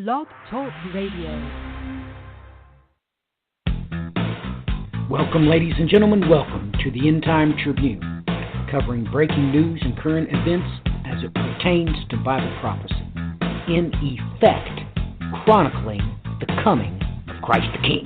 Blog Talk Radio. Welcome, ladies and gentlemen. Welcome to the End Time Tribune, covering breaking news and current events as it pertains to Bible prophecy. In effect, chronicling the coming of Christ the King.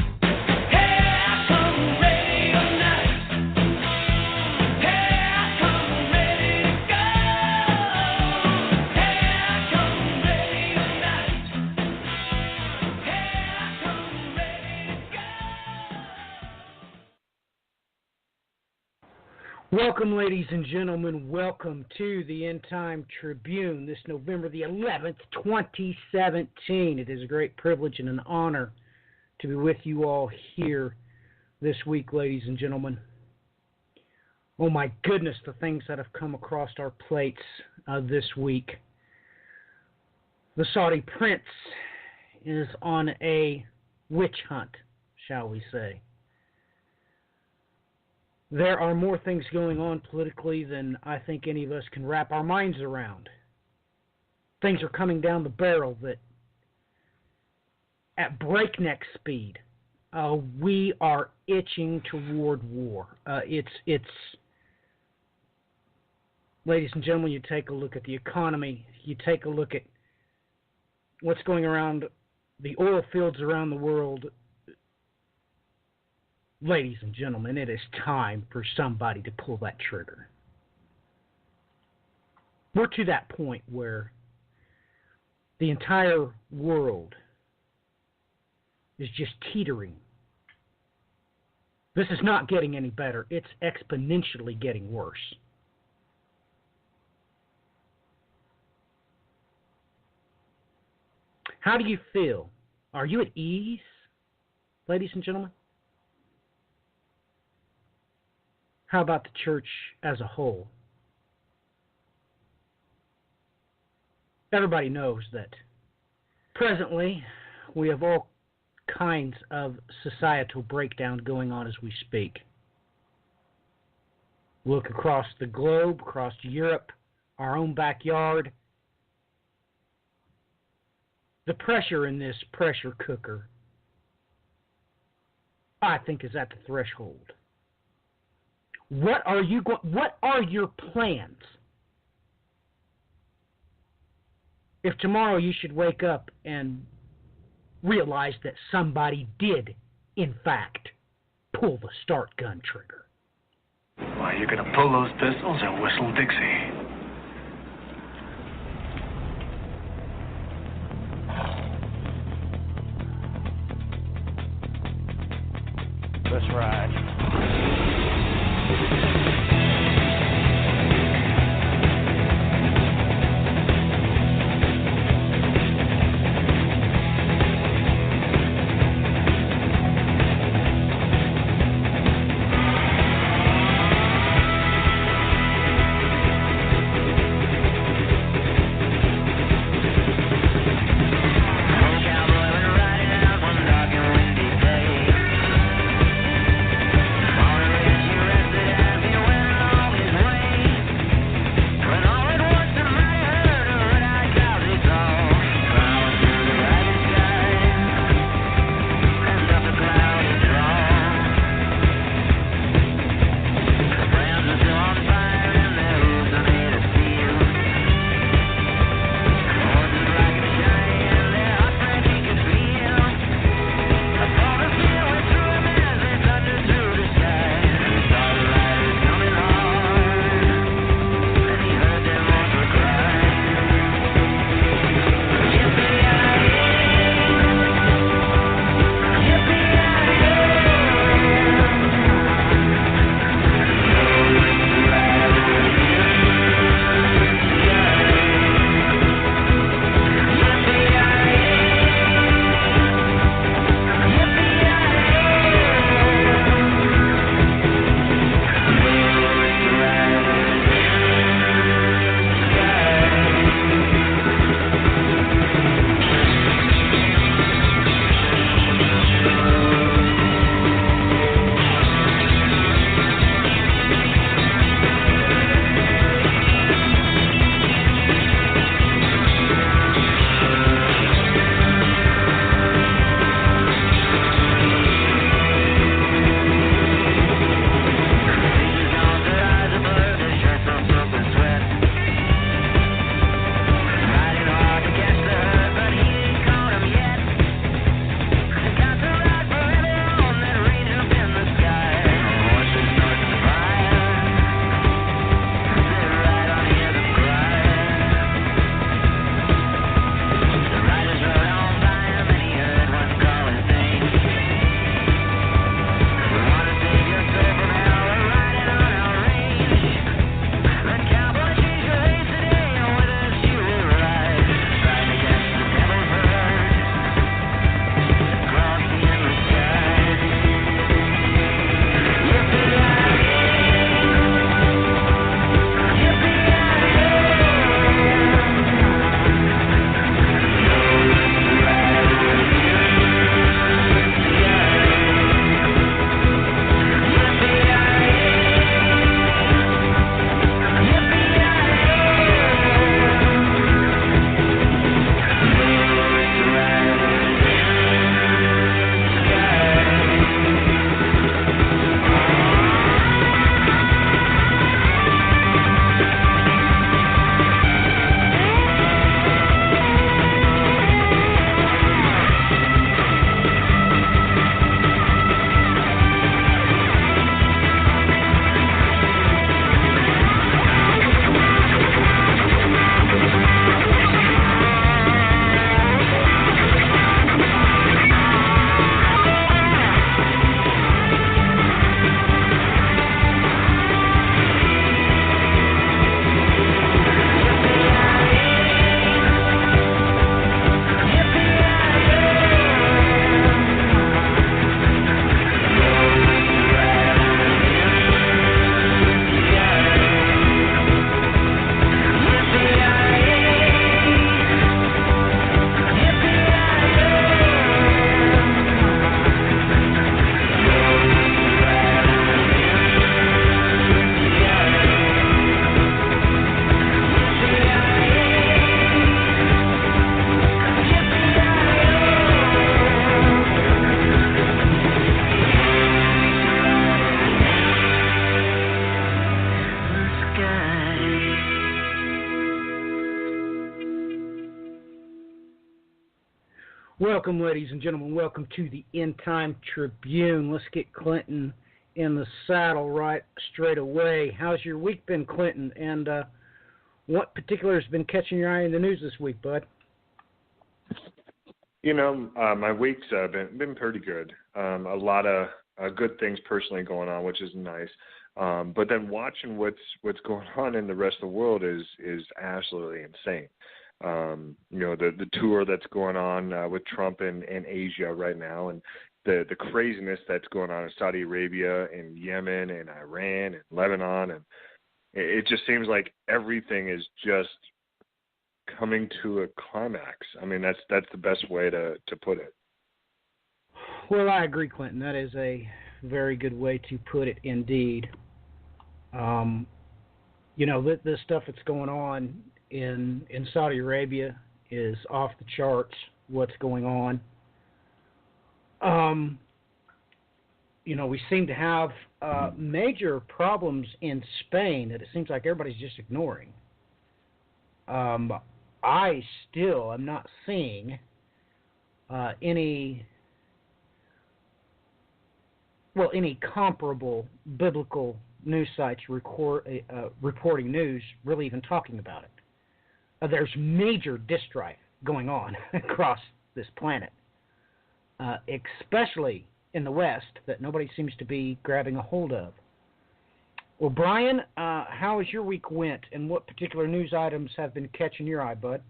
Welcome, ladies and gentlemen. Welcome to the End Time Tribune this November the 11th, 2017. It is a great privilege and an honor to be with you all here this week, ladies and gentlemen. Oh my goodness, the things that have come across our plates this week. The Saudi prince is on a witch hunt, shall we say. There are more things going on politically than I think any of us can wrap our minds around. Things are coming down the barrel that at breakneck speed. We are itching toward war. It's ladies and gentlemen, you take a look at the economy, you take a look at what's going around the oil fields around the world. Ladies and gentlemen, it is time for somebody to pull that trigger. We're to that point where the entire world is just teetering. This is not getting any better. It's exponentially getting worse. How do you feel? Are you at ease, ladies and gentlemen? How about the church as a whole? Everybody knows that presently we have all kinds of societal breakdown going on as we speak. Look across the globe, across Europe, our own backyard. The pressure in this pressure cooker, I think, is at the threshold. What are your plans? If tomorrow you should wake up and realize that somebody did, in fact, pull the start gun trigger. Why, you're going to pull those pistols and whistle Dixie. Let's ride. Welcome, ladies and gentlemen. Welcome to the End Time Tribune. Let's get Clinton in the saddle right straight away. How's your week been, Clinton? And what particular has been catching your eye in the news this week, bud? My week's been pretty good. A lot of good things personally going on, which is nice. But then watching what's going on in the rest of the world is absolutely insane. The tour that's going on with Trump in Asia right now, and the craziness that's going on in Saudi Arabia and Yemen and Iran and Lebanon, and it just seems like everything is just coming to a climax. I mean, that's the best way to put it. Well, I agree, Clinton. That is a very good way to put it, indeed. The stuff that's going on in Saudi Arabia is off the charts. What's going on? We seem to have major problems in Spain that it seems like everybody's just ignoring. I still am not seeing any comparable biblical news sites reporting news, really even talking about it. There's major distrife going on across this planet, especially in the West, that nobody seems to be grabbing a hold of. Well, Brian, how has your week went, and what particular news items have been catching your eye, bud?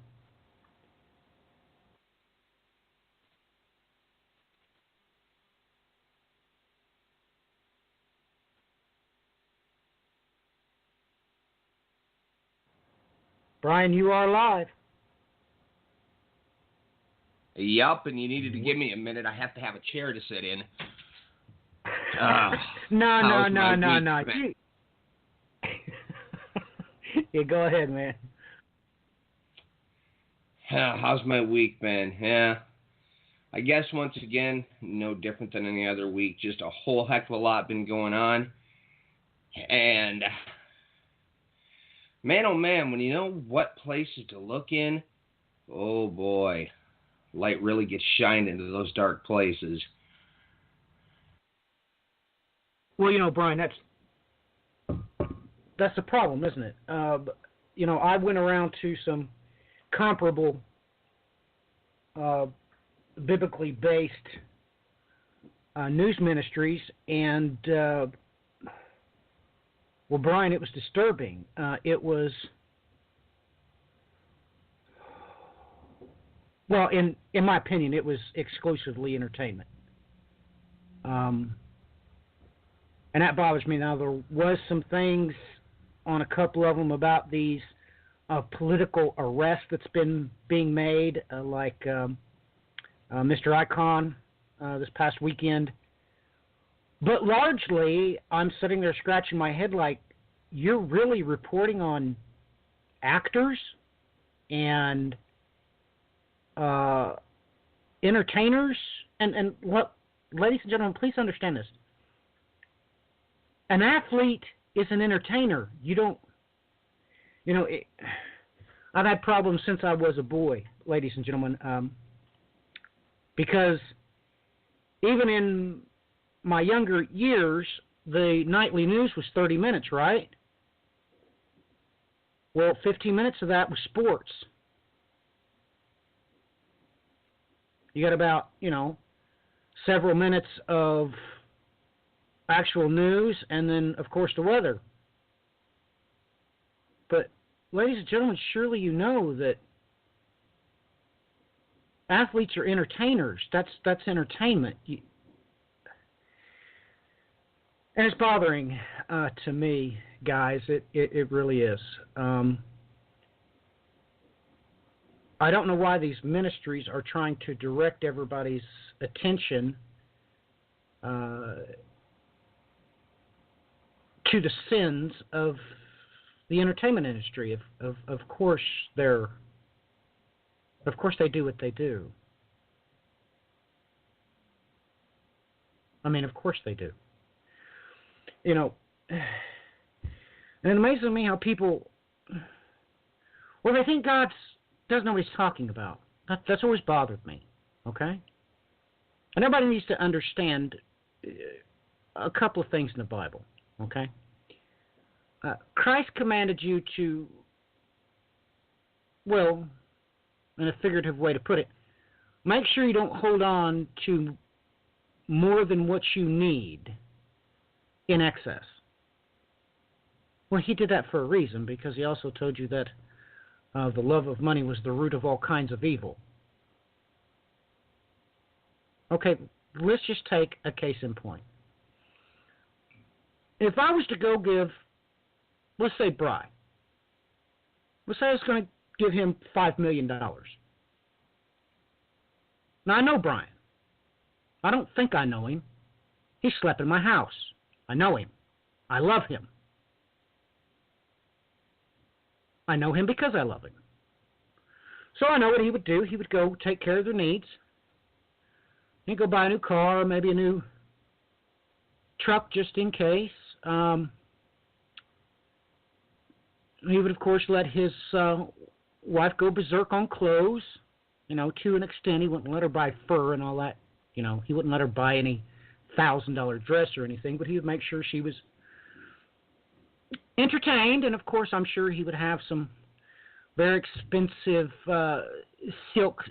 Brian, you are live. Yup, and you needed to give me a minute. I have to have a chair to sit in. No. Yeah, go ahead, man. How's my week been? Yeah, I guess once again, no different than any other week. Just a whole heck of a lot been going on. And man, oh man, when you know what places to look in, oh boy, light really gets shined into those dark places. Well, Brian, that's the problem, isn't it? I went around to some comparable biblically based news ministries, and Brian, it was disturbing. It was, in my opinion, it was exclusively entertainment. And that bothers me. Now, there was some things on a couple of them about these political arrests that's been being made, like Mr. Icon this past weekend. But largely, I'm sitting there scratching my head like, you're really reporting on actors and entertainers? And what, ladies and gentlemen, please understand this. An athlete is an entertainer. I've had problems since I was a boy, ladies and gentlemen, because even in my younger years, the nightly news was 30 minutes, right? Well, 15 minutes of that was sports. You got about, several minutes of actual news, and then, of course, the weather. But, ladies and gentlemen, surely you know that athletes are entertainers. That's entertainment. And it's bothering to me, guys. It really is. I don't know why these ministries are trying to direct everybody's attention to the sins of the entertainment industry. Of course they do what they do. I mean, of course they do. And it amazes me how people, they think God doesn't know what he's talking about. That's always bothered me. Okay? And everybody needs to understand a couple of things in the Bible. Okay? Christ commanded you to, well, in a figurative way to put it, make sure you don't hold on to more than what you need in excess. Well, he did that for a reason, because he also told you that the love of money was the root of all kinds of evil. Okay, let's just take a case in point. If I was to go give, let's say, Bry, let's say I was going to give him $5 million. Now, I know Brian. I don't think I know him. He slept in my house. I know him. I love him. I know him because I love him. So I know what he would do. He would go take care of their needs. He'd go buy a new car, maybe a new truck just in case. He would, of course, let his wife go berserk on clothes, to an extent. He wouldn't let her buy fur and all that. He wouldn't let her buy any $1,000 dress or anything, but he would make sure she was entertained. And, of course, I'm sure he would have some very expensive silk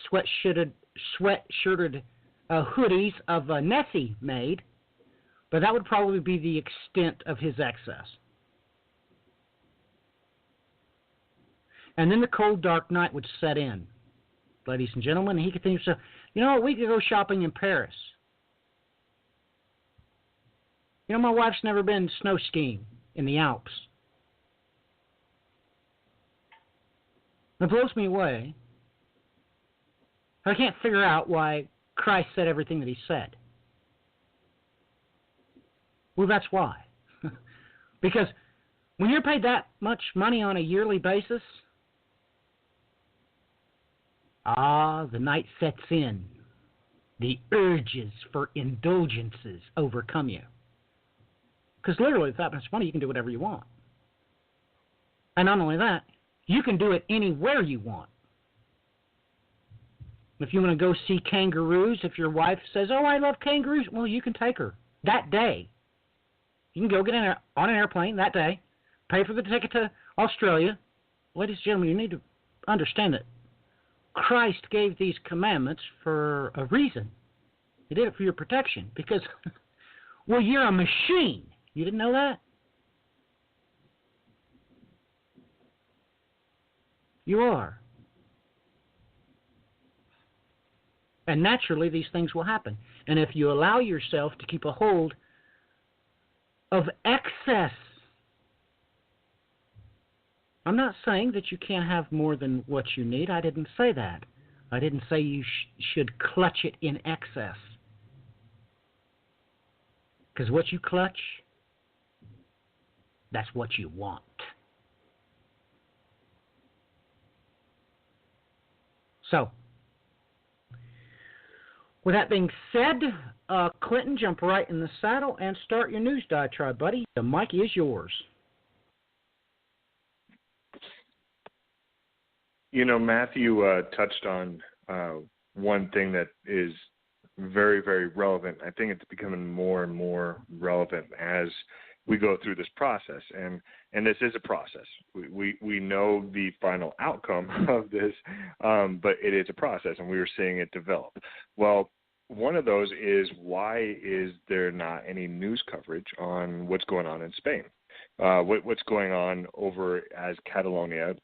sweatshirted hoodies of Nessie made, but that would probably be the extent of his excess. And then the cold, dark night would set in, ladies and gentlemen, and he could think to himself, you know what, we could go shopping in Paris. My wife's never been snow skiing in the Alps. It blows me away. I can't figure out why Christ said everything that he said. Well, that's why. Because when you're paid that much money on a yearly basis, the night sets in. The urges for indulgences overcome you. Because literally, with that much money, you can do whatever you want. And not only that, you can do it anywhere you want. If you want to go see kangaroos, if your wife says, oh, I love kangaroos, well, you can take her that day. You can go get on an airplane that day, pay for the ticket to Australia. Ladies and gentlemen, you need to understand that Christ gave these commandments for a reason. He did it for your protection because, well, you're a machine. You didn't know that? You are. And naturally, these things will happen. And if you allow yourself to keep a hold of excess, I'm not saying that you can't have more than what you need. I didn't say that. I didn't say you should clutch it in excess. Because what you clutch, that's what you want. So, with that being said, Clinton, jump right in the saddle and start your news diatribe, buddy. The mic is yours. Matthew touched on one thing that is very, very relevant. I think it's becoming more and more relevant as we go through this process, and this is a process. We know the final outcome of this, but it is a process, and we are seeing it develop. Well, one of those is, why is there not any news coverage on what's going on in Spain? What's going on over as Catalonia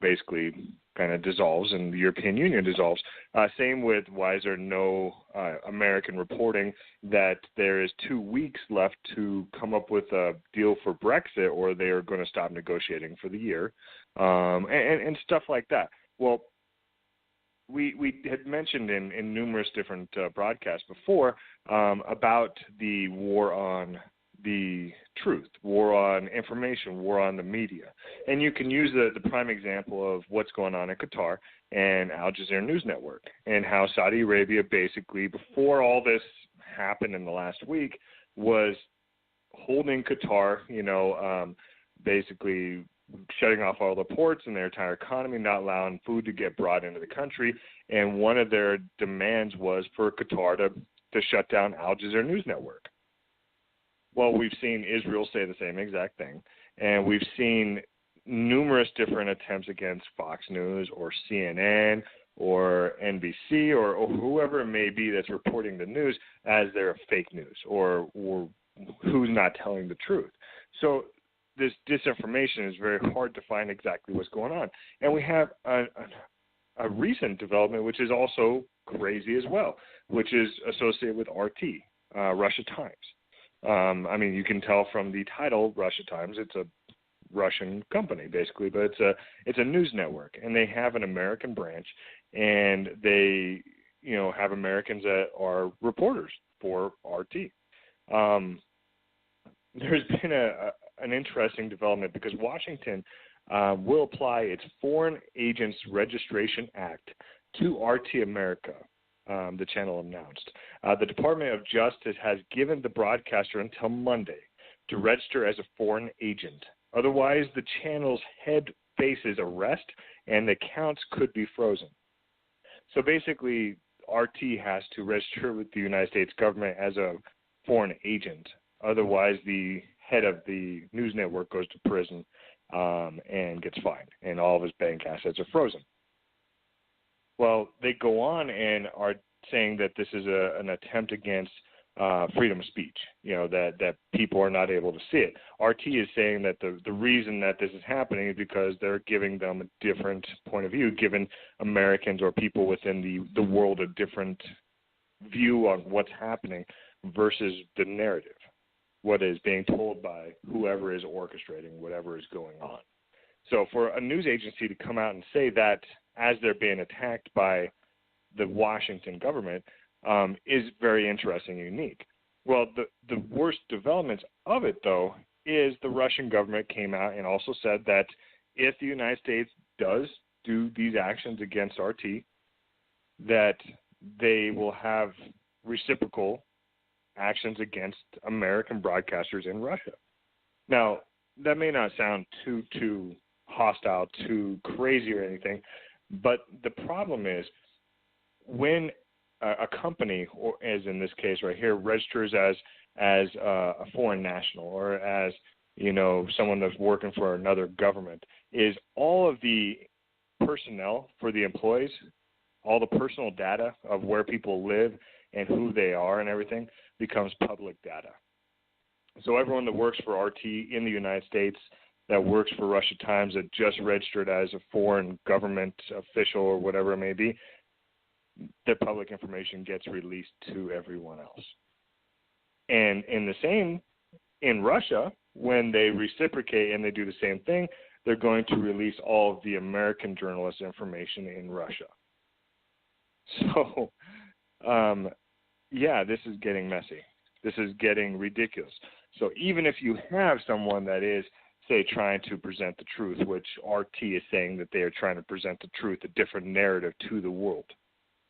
basically kind of dissolves and the European Union dissolves. Same with, why is there no American reporting that there is 2 weeks left to come up with a deal for Brexit, or they are going to stop negotiating for the year, and stuff like that. Well, we had mentioned in numerous different broadcasts before about the war on the truth, war on information, war on the media. And you can use the prime example of what's going on in Qatar and Al Jazeera News Network, and how Saudi Arabia basically, before all this happened in the last week, was holding Qatar, basically shutting off all the ports and their entire economy, not allowing food to get brought into the country. And one of their demands was for Qatar to shut down Al Jazeera News Network. Well, we've seen Israel say the same exact thing, and we've seen numerous different attempts against Fox News or CNN or NBC or whoever it may be that's reporting the news as they're fake news or who's not telling the truth. So this disinformation is very hard to find exactly what's going on. And we have a recent development which is also crazy as well, which is associated with RT, Russia Times. I mean, you can tell from the title, Russia Times, it's a Russian company basically, but it's a news network, and they have an American branch, and they have Americans that are reporters for RT. There's been an interesting development because Washington will apply its Foreign Agents Registration Act to RT America, the channel announced. The Department of Justice has given the broadcaster until Monday to register as a foreign agent. Otherwise, the channel's head faces arrest and the accounts could be frozen. So basically, RT has to register with the United States government as a foreign agent. Otherwise, the head of the news network goes to prison and gets fined, and all of his bank assets are frozen. Well, they go on and are saying that this is an attempt against freedom of speech, that people are not able to see it. RT is saying that the reason that this is happening is because they're giving them a different point of view, giving Americans or people within the world a different view on what's happening versus the narrative, what is being told by whoever is orchestrating whatever is going on. So for a news agency to come out and say that as they're being attacked by the Washington government is very interesting and unique. Well, the worst developments of it, though, is the Russian government came out and also said that if the United States does do these actions against RT, that they will have reciprocal actions against American broadcasters in Russia. Now, that may not sound too hostile, too crazy or anything, but the problem is when a company, or as in this case right here, registers as a foreign national or as someone that's working for another government, is all of the personnel for the employees, all the personal data of where people live and who they are and everything becomes public data. So everyone that works for RT in the United States, that works for Russia Times, that just registered as a foreign government official or whatever it may be, the public information gets released to everyone else. And in Russia, when they reciprocate and they do the same thing, they're going to release all of the American journalists' information in Russia. So, this is getting messy. This is getting ridiculous. So even if you have someone that is, say, trying to present the truth, which RT is saying that they are trying to present the truth, a different narrative to the world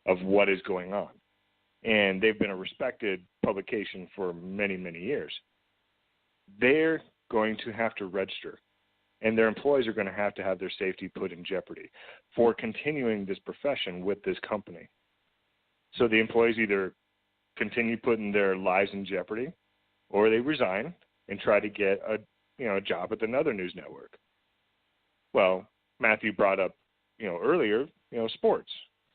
of what is going on. And they've been a respected publication for many, many years. They're going to have to register, and their employees are going to have their safety put in jeopardy for continuing this profession with this company. So the employees either continue putting their lives in jeopardy, or they resign and try to get a job at another news network. Well, Matthew brought up earlier sports.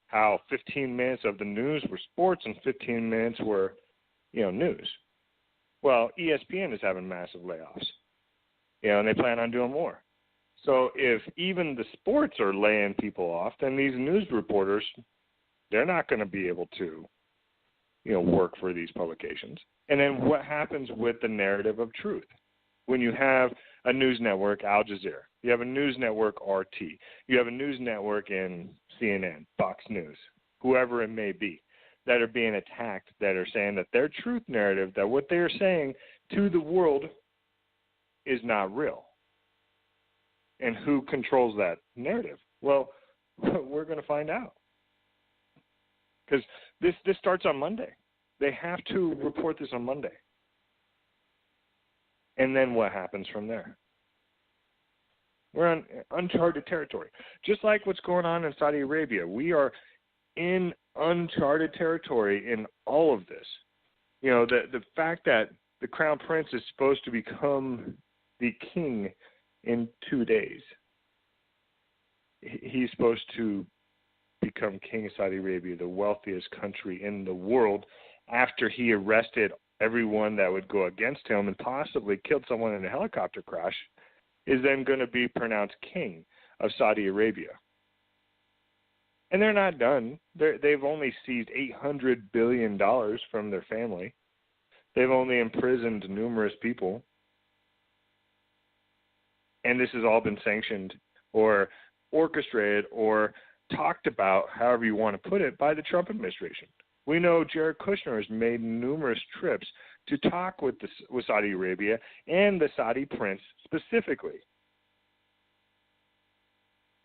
How 15 minutes of the news were sports and 15 minutes were, news. Well, ESPN is having massive layoffs, and they plan on doing more. So if even the sports are laying people off, then these news reporters, they're not going to be able to, work for these publications. And then what happens with the narrative of truth? When you have a news network, Al Jazeera, you have a news network, RT, you have a news network in CNN, Fox News, whoever it may be, that are being attacked, that are saying that their truth narrative, that what they're saying to the world is not real. And who controls that narrative? Well, we're going to find out. Because this starts on Monday. They have to report this on Monday. And then what happens from there? We're on uncharted territory. Just like what's going on in Saudi Arabia. We are in uncharted territory in all of this. You know, the fact that the crown prince is supposed to become the king in 2 days. He's supposed to become king of Saudi Arabia, the wealthiest country in the world, after he arrested everyone that would go against him and possibly killed someone in a helicopter crash, is then going to be pronounced king of Saudi Arabia. And they're not done. They've only seized $800 billion from their family. They've only imprisoned numerous people. And this has all been sanctioned or orchestrated or talked about, however you want to put it, by the Trump administration. We know Jared Kushner has made numerous trips to talk with Saudi Arabia and the Saudi prince specifically.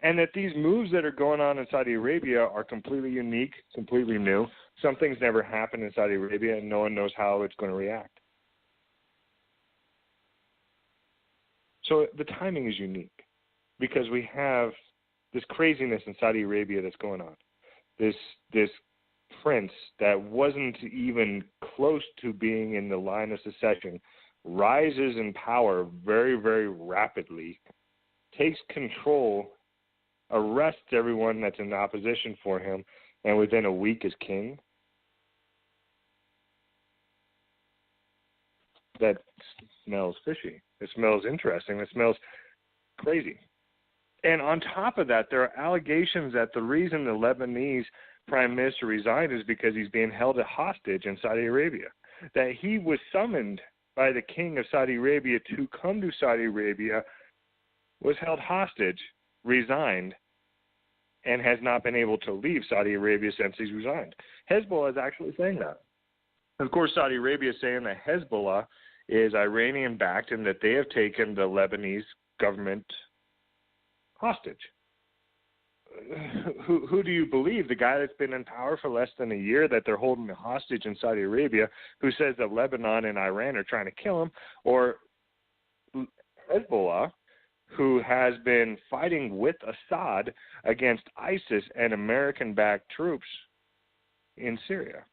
And that these moves that are going on in Saudi Arabia are completely unique, completely new. Some things never happened in Saudi Arabia, and no one knows how it's going to react. So the timing is unique because we have this craziness in Saudi Arabia that's going on. This prince that wasn't even close to being in the line of succession rises in power very, very rapidly, takes control, arrests everyone that's in opposition for him, and within a week is king. That smells fishy. It smells interesting. It smells crazy. And on top of that, there are allegations that the reason the Lebanese prime minister resigned is because he's being held hostage in Saudi Arabia. That he was summoned by the king of Saudi Arabia to come to Saudi Arabia, was held hostage, resigned, and has not been able to leave Saudi Arabia since he's resigned. Hezbollah is actually saying that. Of course, Saudi Arabia is saying that Hezbollah is Iranian-backed and that they have taken the Lebanese government hostage. Who do you believe? The guy that's been in power for less than a year that they're holding hostage in Saudi Arabia, who says that Lebanon and Iran are trying to kill him, or Hezbollah, who has been fighting with Assad against ISIS and American-backed troops in Syria?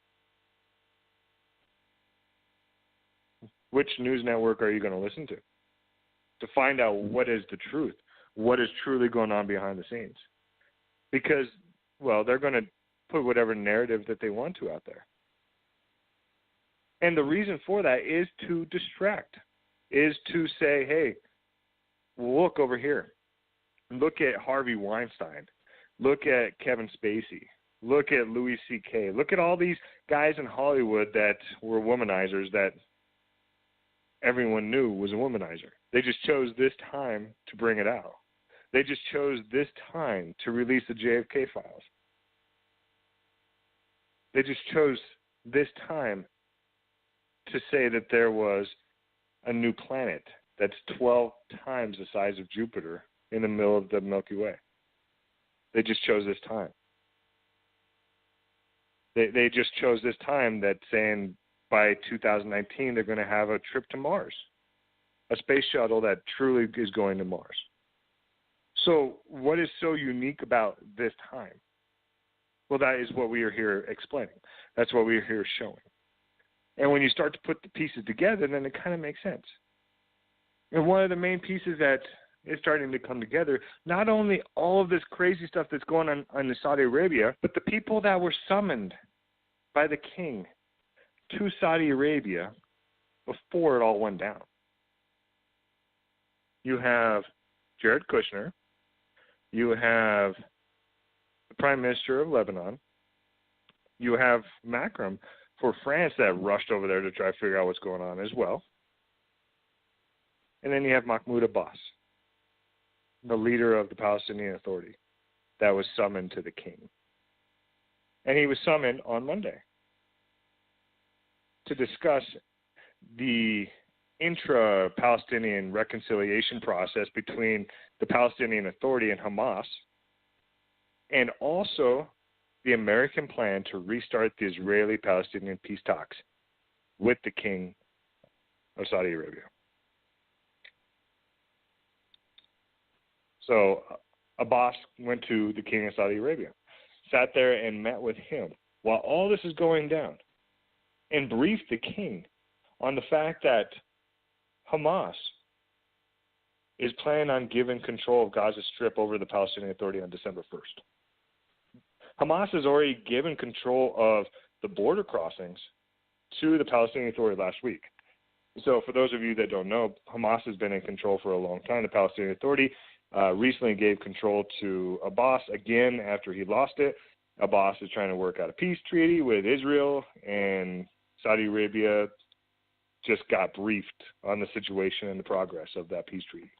Which news network are you going to listen to find out what is the truth, what is truly going on behind the scenes? Because, well, they're going to put whatever narrative that they want to out there. And the reason for that is to distract, is to say, hey, look over here. Look at Harvey Weinstein. Look at Kevin Spacey. Look at Louis C.K. Look at all these guys in Hollywood that were womanizers that everyone knew was a womanizer. They just chose this time to bring it out. They just chose this time to release the JFK files. They just chose this time to say that there was a new planet that's 12 times the size of Jupiter in the middle of the Milky Way. They just chose this time. They just chose this time that saying by 2019 they're going to have a trip to Mars, a space shuttle that truly is going to Mars. So what is so unique about this time? Well, that is what we are here explaining. That's what we are here showing. And when you start to put the pieces together, then it kind of makes sense. And one of the main pieces that is starting to come together, not only all of this crazy stuff that's going on in Saudi Arabia, but the people that were summoned by the king to Saudi Arabia before it all went down. You have Jared Kushner. You have the Prime Minister of Lebanon. You have Macron for France that rushed over there to try to figure out what's going on as well. And then you have Mahmoud Abbas, the leader of the Palestinian Authority, that was summoned to the king. And he was summoned on Monday to discuss the intra-Palestinian reconciliation process between the Palestinian Authority and Hamas, and also the American plan to restart the Israeli-Palestinian peace talks with the king of Saudi Arabia. So Abbas went to the king of Saudi Arabia, sat there and met with him while all this is going down, and briefed the king on the fact that Hamas is planning on giving control of Gaza Strip over the Palestinian Authority on December 1st. Hamas has already given control of the border crossings to the Palestinian Authority last week. So for those of you that don't know, Hamas has been in control for a long time. The Palestinian Authority recently gave control to Abbas again after he lost it. Abbas is trying to work out a peace treaty with Israel, and Saudi Arabia just got briefed on the situation and the progress of that peace treaty.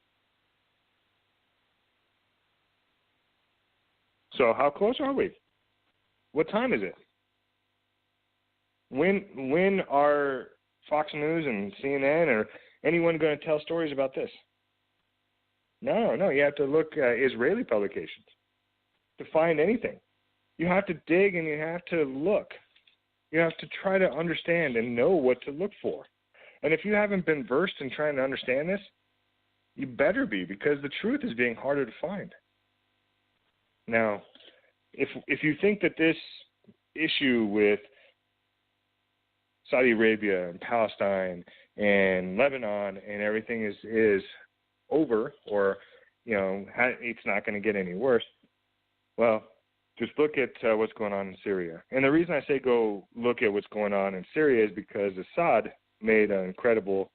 So how close are we? What time is it? When are Fox News and CNN or anyone going to tell stories about this? No, you have to look at Israeli publications to find anything. You have to dig and you have to look. You have to try to understand and know what to look for. And if you haven't been versed in trying to understand this, you better be, because the truth is being harder to find. Now, if you think that this issue with Saudi Arabia and Palestine and Lebanon and everything is over, or it's not going to get any worse, well, just look at what's going on in Syria. And the reason I say go look at what's going on in Syria is because Assad made an incredible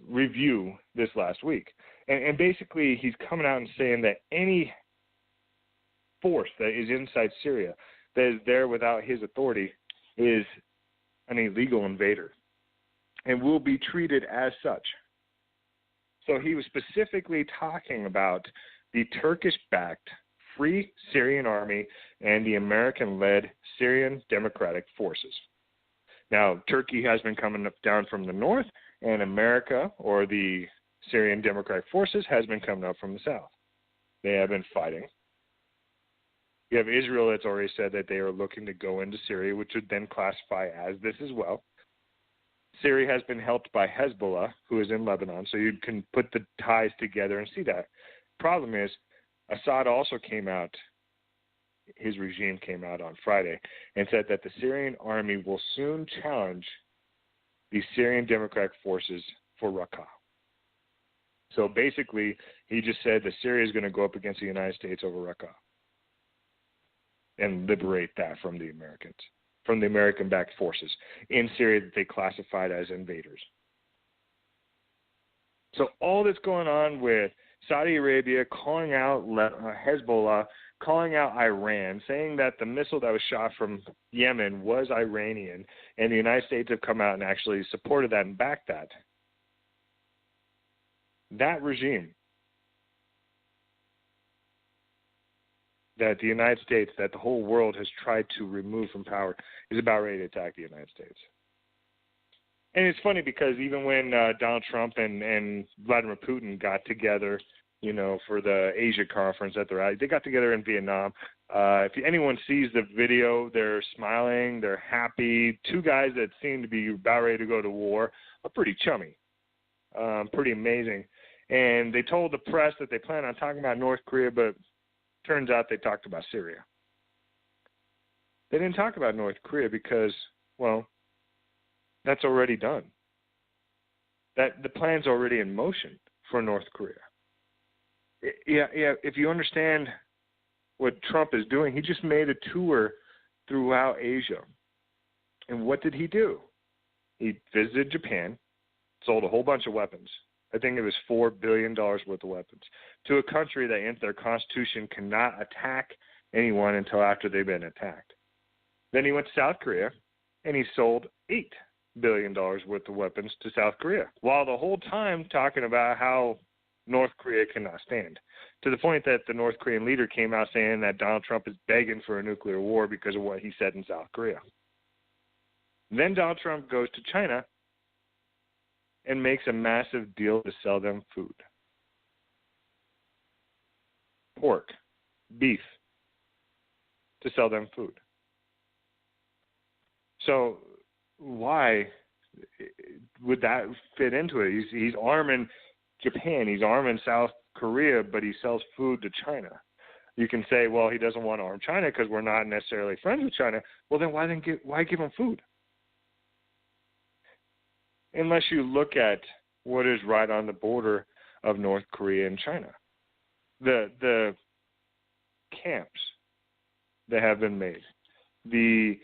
review this last week. And basically he's coming out and saying that any force that is inside Syria that is there without his authority is an illegal invader and will be treated as such. So he was specifically talking about the Turkish-backed Free Syrian Army and the American-led Syrian Democratic Forces. Now, Turkey has been coming down from the north, and America, or the Syrian Democratic Forces, has been coming up from the south. They have been fighting. You have Israel that's already said that they are looking to go into Syria, which would then classify as this as well. Syria has been helped by Hezbollah, who is in Lebanon, so you can put the ties together and see that. Problem is, Assad also came out, his regime came out on Friday, and said that the Syrian army will soon challenge the Syrian Democratic Forces for Raqqa. So basically, he just said that Syria is going to go up against the United States over Raqqa and liberate that from the Americans, from the American-backed forces in Syria that they classified as invaders. So all that's going on with Saudi Arabia calling out Hezbollah, calling out Iran, saying that the missile that was shot from Yemen was Iranian, and the United States have come out and actually supported that and backed that. That regime that the United States, that the whole world has tried to remove from power, is about ready to attack the United States. And it's funny because even when Donald Trump and Vladimir Putin got together, for the Asia conference at the rally, they got together in Vietnam. If anyone sees the video, they're smiling, they're happy. Two guys that seem to be about ready to go to war are pretty chummy, pretty amazing. And they told the press that they plan on talking about North Korea, but turns out they talked about Syria. They didn't talk about North Korea because, well, that's already done. That the plan's already in motion for North Korea. Yeah. If you understand what Trump is doing, he just made a tour throughout Asia. And what did he do? He visited Japan, sold a whole bunch of weapons. I think it was $4 billion worth of weapons to a country that in their constitution cannot attack anyone until after they've been attacked. Then he went to South Korea, and he sold $8 billion worth of weapons to South Korea, while the whole time talking about how North Korea cannot stand, to the point that the North Korean leader came out saying that Donald Trump is begging for a nuclear war because of what he said in South Korea. Then Donald Trump goes to China and makes a massive deal to sell them food. Pork, beef, to sell them food. So why would that fit into it? He's arming Japan, he's arming South Korea, but he sells food to China. You can say, well, he doesn't want to harm China because we're not necessarily friends with China. Well, then why give him food? Unless you look at what is right on the border of North Korea and China. The camps that have been made, the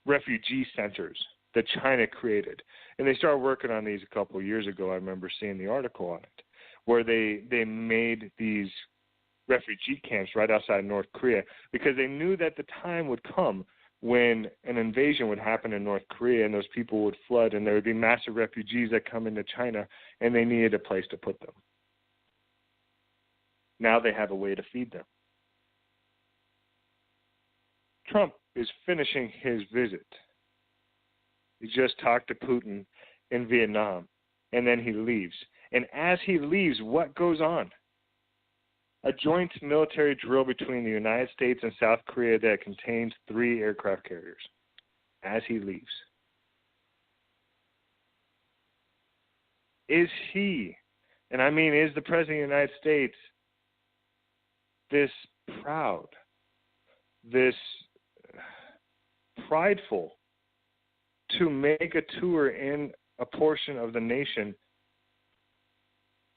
refugee centers that China created. And they started working on these a couple of years ago. I remember seeing the article on it, where they made these refugee camps right outside North Korea because they knew that the time would come when an invasion would happen in North Korea and those people would flood and there would be massive refugees that come into China and they needed a place to put them. Now they have a way to feed them. Trump is finishing his visit. He just talked to Putin in Vietnam, and then he leaves. And as he leaves, what goes on? A joint military drill between the United States and South Korea that contains 3 aircraft carriers as he leaves. Is he, and I mean is the President of the United States, this proud, this prideful to make a tour in a portion of the nation,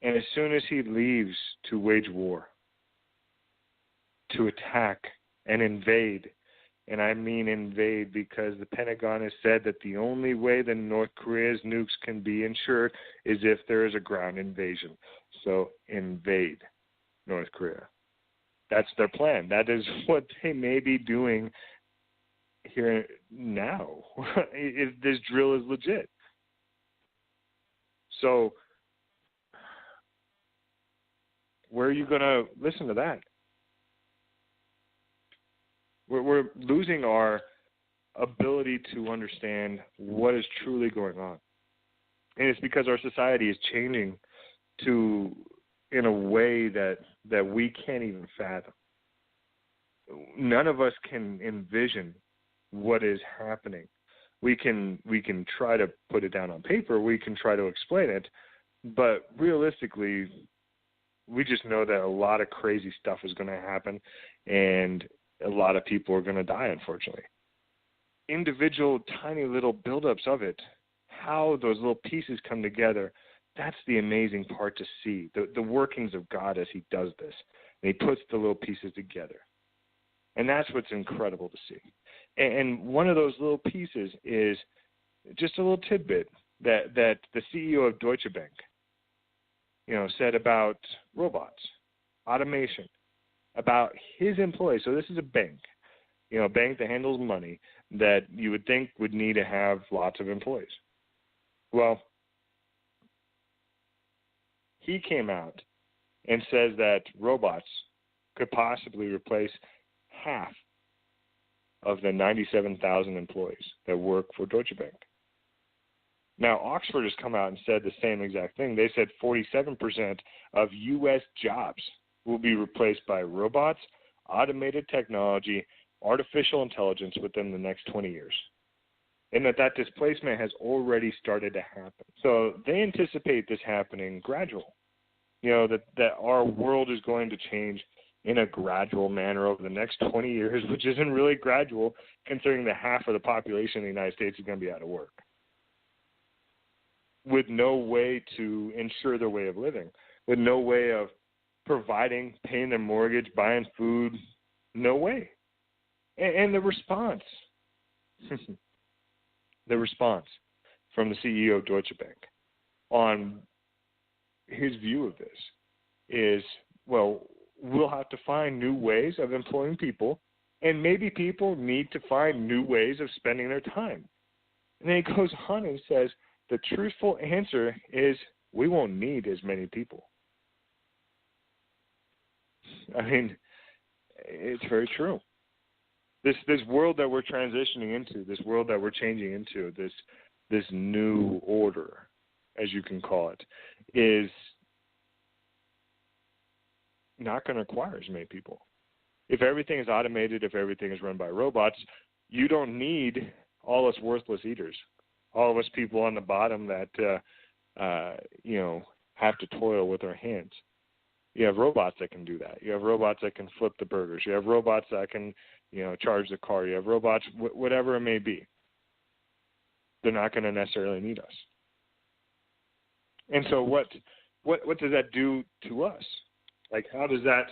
and as soon as he leaves, to wage war, to attack and invade? And I mean invade because the Pentagon has said that the only way that North Korea's nukes can be ensured is if there is a ground invasion. So invade North Korea. That's their plan. That is what they may be doing here now. If this drill is legit. So where are you going to listen to that? We're losing our ability to understand what is truly going on. And it's because our society is changing in a way that we can't even fathom. None of us can envision what is happening. We can try to put it down on paper. We can try to explain it. But realistically, we just know that a lot of crazy stuff is going to happen, and a lot of people are going to die, unfortunately. Individual tiny little buildups of it, how those little pieces come together, that's the amazing part to see, the workings of God as he does this. And he puts the little pieces together. And that's what's incredible to see. And one of those little pieces is just a little tidbit that the CEO of Deutsche Bank, said about robots, automation, about his employees. So this is a bank, a bank that handles money that you would think would need to have lots of employees. Well, he came out and says that robots could possibly replace half of the 97,000 employees that work for Deutsche Bank. Now, Oxford has come out and said the same exact thing. They said 47% of U.S. jobs will be replaced by robots, automated technology, artificial intelligence within the next 20 years. And that displacement has already started to happen. So they anticipate this happening gradual. That our world is going to change in a gradual manner over the next 20 years, which isn't really gradual considering that half of the population in the United States is going to be out of work, with no way to ensure their way of living, with no way of providing, paying their mortgage, buying food, no way. And the response, from the CEO of Deutsche Bank on his view of this is, well, we'll have to find new ways of employing people, and maybe people need to find new ways of spending their time. And then he goes on and says, the truthful answer is we won't need as many people. I mean, it's very true. This world that we're transitioning into, this world that we're changing into, this new order, as you can call it, is not going to require as many people. If everything is automated, if everything is run by robots, you don't need all us worthless eaters, all of us people on the bottom that have to toil with our hands. You have robots that can do that. You have robots that can flip the burgers. You have robots that can, charge the car. You have robots, whatever it may be. They're not going to necessarily need us. And so what does that do to us? Like, how does that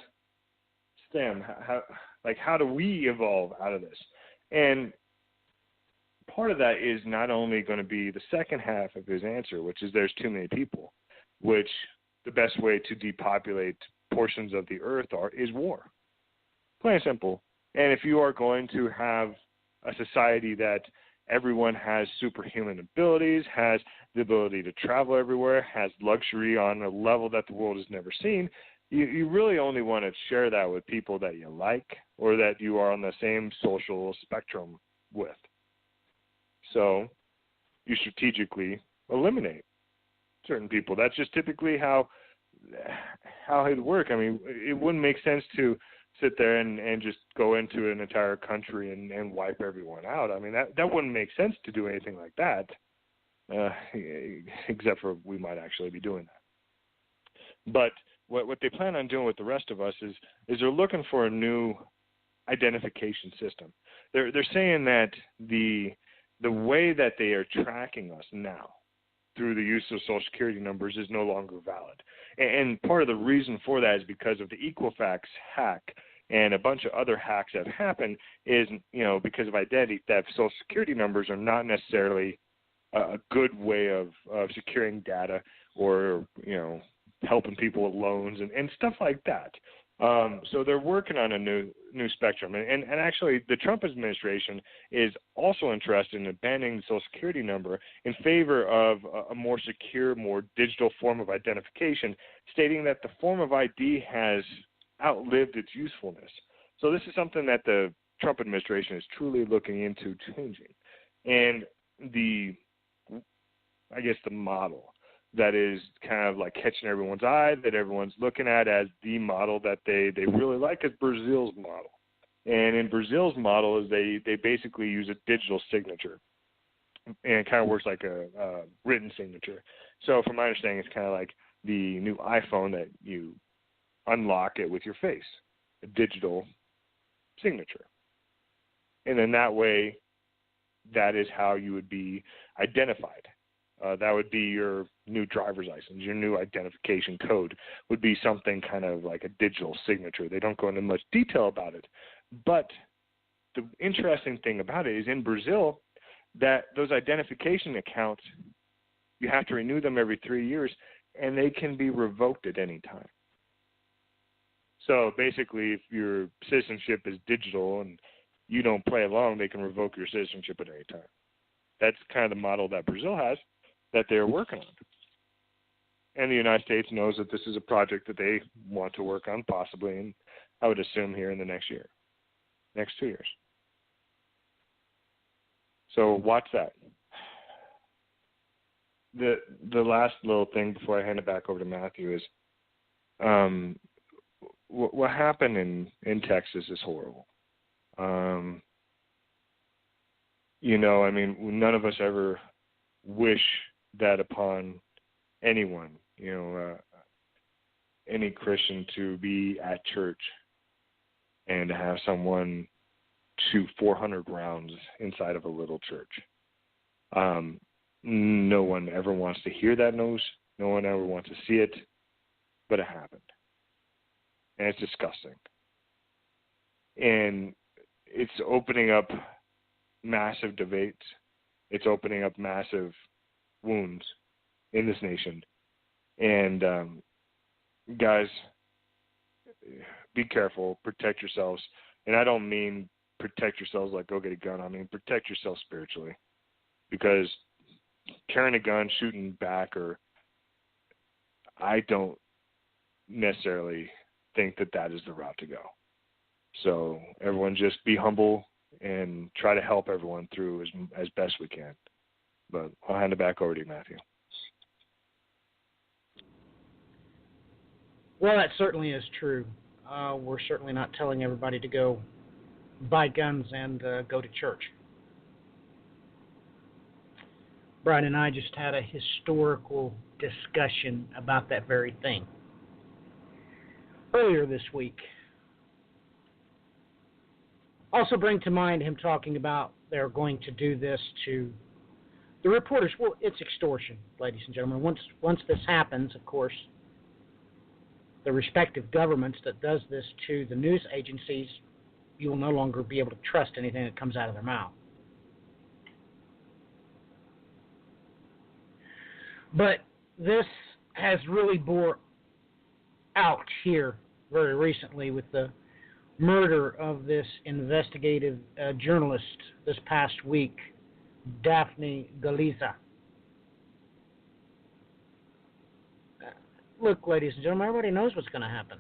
stem? How do we evolve out of this? And part of that is not only going to be the second half of his answer, which is there's too many people, which the best way to depopulate portions of the earth is war. Plain and simple. And if you are going to have a society that everyone has superhuman abilities, has the ability to travel everywhere, has luxury on a level that the world has never seen, you really only want to share that with people that you like or that you are on the same social spectrum with. So you strategically eliminate certain people. That's just typically how it would work. I mean, it wouldn't make sense to sit there and just go into an entire country and wipe everyone out. I mean, that wouldn't make sense to do anything like that, except for we might actually be doing that. But what they plan on doing with the rest of us is they're looking for a new identification system. They're saying that the way that they are tracking us now through the use of Social Security numbers is no longer valid. And part of the reason for that is because of the Equifax hack and a bunch of other hacks that have happened is, because of identity theft, Social Security numbers are not necessarily a good way of securing data or, helping people with loans and stuff like that. So they're working on a new spectrum. And actually, the Trump administration is also interested in abandoning the Social Security number in favor of a more secure, more digital form of identification, stating that the form of ID has outlived its usefulness. So this is something that the Trump administration is truly looking into changing. And the model that is kind of like catching everyone's eye, that everyone's looking at as the model that they really like, is Brazil's model. And in Brazil's model is they basically use a digital signature, and it kind of works like a written signature. So from my understanding, it's kind of like the new iPhone that you unlock it with your face, a digital signature. And then that way, that is how you would be identified. That would be your new driver's license. Your new identification code would be something kind of like a digital signature. They don't go into much detail about it. But the interesting thing about it is in Brazil, that those identification accounts, you have to renew them every 3 years, and they can be revoked at any time. So basically, if your citizenship is digital and you don't play along, they can revoke your citizenship at any time. That's kind of the model that Brazil has, that they're working on. And the United States knows that this is a project that they want to work on, possibly, and I would assume here in the next 2 years. So watch that. The last little thing before I hand it back over to Matthew is what happened in Texas is horrible. None of us ever wish that upon anyone, any Christian, to be at church and to have someone shoot 400 rounds inside of a little church. No one ever wants to hear that news. No one ever wants to see it, but it happened. And it's disgusting. And it's opening up massive debates. It's opening up massive wounds in this nation. And guys, be careful, protect yourselves. And I don't mean protect yourselves like go get a gun. I mean protect yourself spiritually. Because carrying a gun, shooting back, I don't necessarily think that is the route to go. So everyone just be humble and try to help everyone through as best we can. But I'll hand it back over to you, Matthew. Well, that certainly is true. We're certainly not telling everybody to go buy guns and go to church. Brian and I just had a historical discussion about that very thing. earlier this week. Also bring to mind him talking about they're going to do this to the reporters. Well, it's extortion, ladies and gentlemen. Once this happens, of course, the respective governments that does this to the news agencies, you will no longer be able to trust anything that comes out of their mouth. But this has really bore out here very recently with the murder of this investigative journalist this past week, Daphne Galiza. Look, ladies and gentlemen, everybody knows what's going to happen.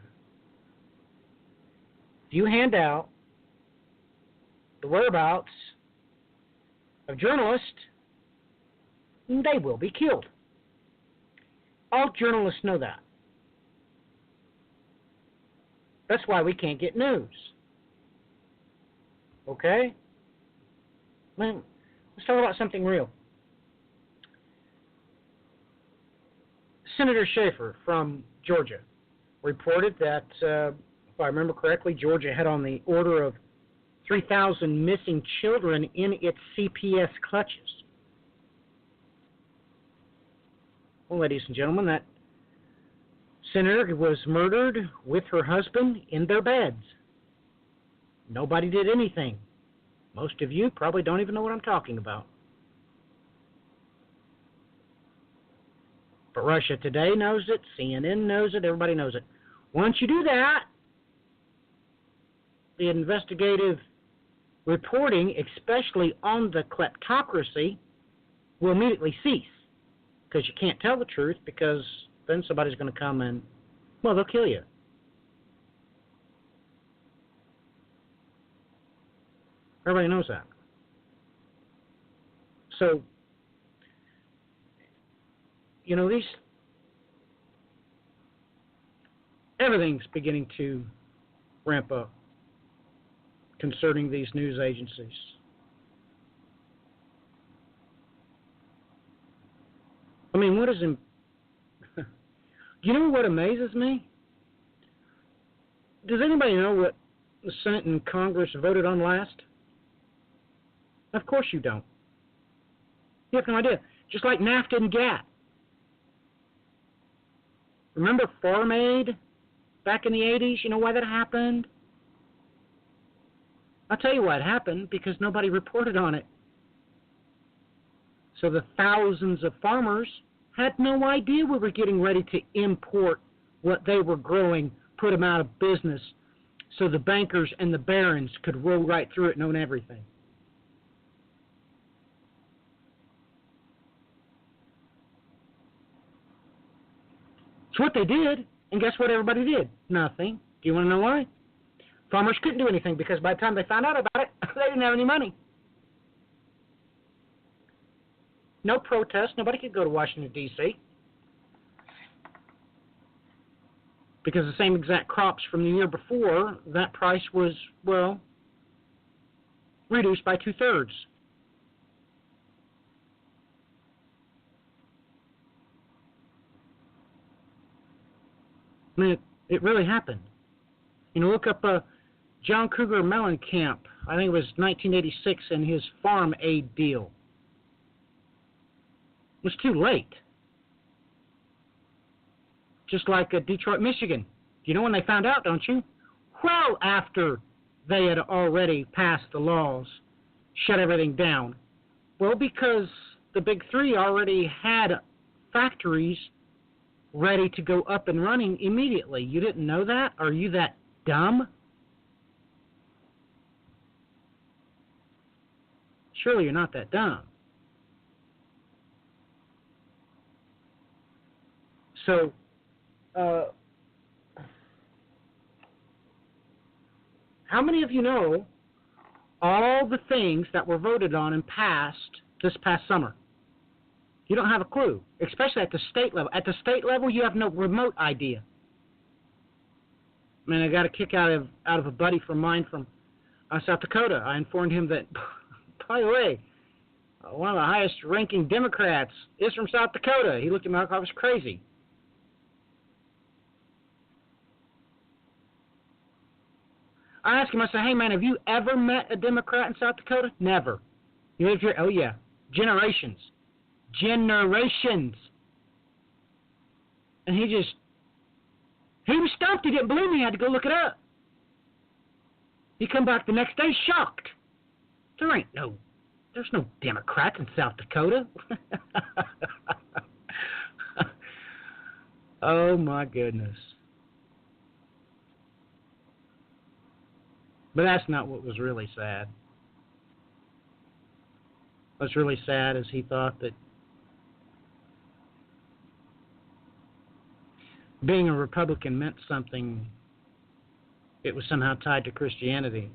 If you hand out the whereabouts of journalists, they will be killed. All journalists know that. That's why we can't get news. Okay? Man, let's talk about something real. Senator Schaefer from Georgia reported that, if I remember correctly, Georgia had on the order of 3,000 missing children in its CPS clutches. Well, ladies and gentlemen, that senator was murdered with her husband in their beds. Nobody did anything. Most of you probably don't even know what I'm talking about. But Russia Today knows it, CNN knows it, everybody knows it. Once you do that, the investigative reporting, especially on the kleptocracy, will immediately cease. Because you can't tell the truth, because then somebody's going to come and, well, they'll kill you. Everybody knows that. So, you know, everything's beginning to ramp up concerning these news agencies. I mean, you know what amazes me? Does anybody know what the Senate and Congress voted on last? Of course you don't. You have no idea. Just like NAFTA and GATT. Remember Farm Aid back in the 80s? You know why that happened? I'll tell you why it happened, because nobody reported on it. So the thousands of farmers had no idea we were getting ready to import what they were growing, put them out of business, so the bankers and the barons could roll right through it and own everything. It's what they did, and guess what everybody did? Nothing. Do you want to know why? Farmers couldn't do anything, because by the time they found out about it, they didn't have any money. No protest. Nobody could go to Washington, D.C. Because the same exact crops from the year before, that price was, well, reduced by 2/3. I mean, it really happened. You know, look up John Cougar Mellencamp. I think it was 1986, and his Farm Aid deal. It was too late. Just like Detroit, Michigan. You know when they found out, don't you? Well after they had already passed the laws, shut everything down. Well, because the big three already had factories ready to go up and running immediately. You didn't know that? Are you that dumb? Surely you're not that dumb. So, how many of you know all the things that were voted on and passed this past summer? You don't have a clue, especially at the state level. At the state level, you have no remote idea. I mean, I got a kick out of a buddy from mine from South Dakota. I informed him that, by the way, one of the highest-ranking Democrats is from South Dakota. He looked at me like I was crazy. I asked him, I said, hey, man, have you ever met a Democrat in South Dakota? Never. You live here? Oh, yeah. Generations. And he was stumped. He didn't believe me. He had to go look it up. He come back the next day shocked. There's no Democrats in South Dakota. Oh, my goodness. But that's not what was really sad. What's really sad is he thought that being a Republican meant something. It was somehow tied to Christianity.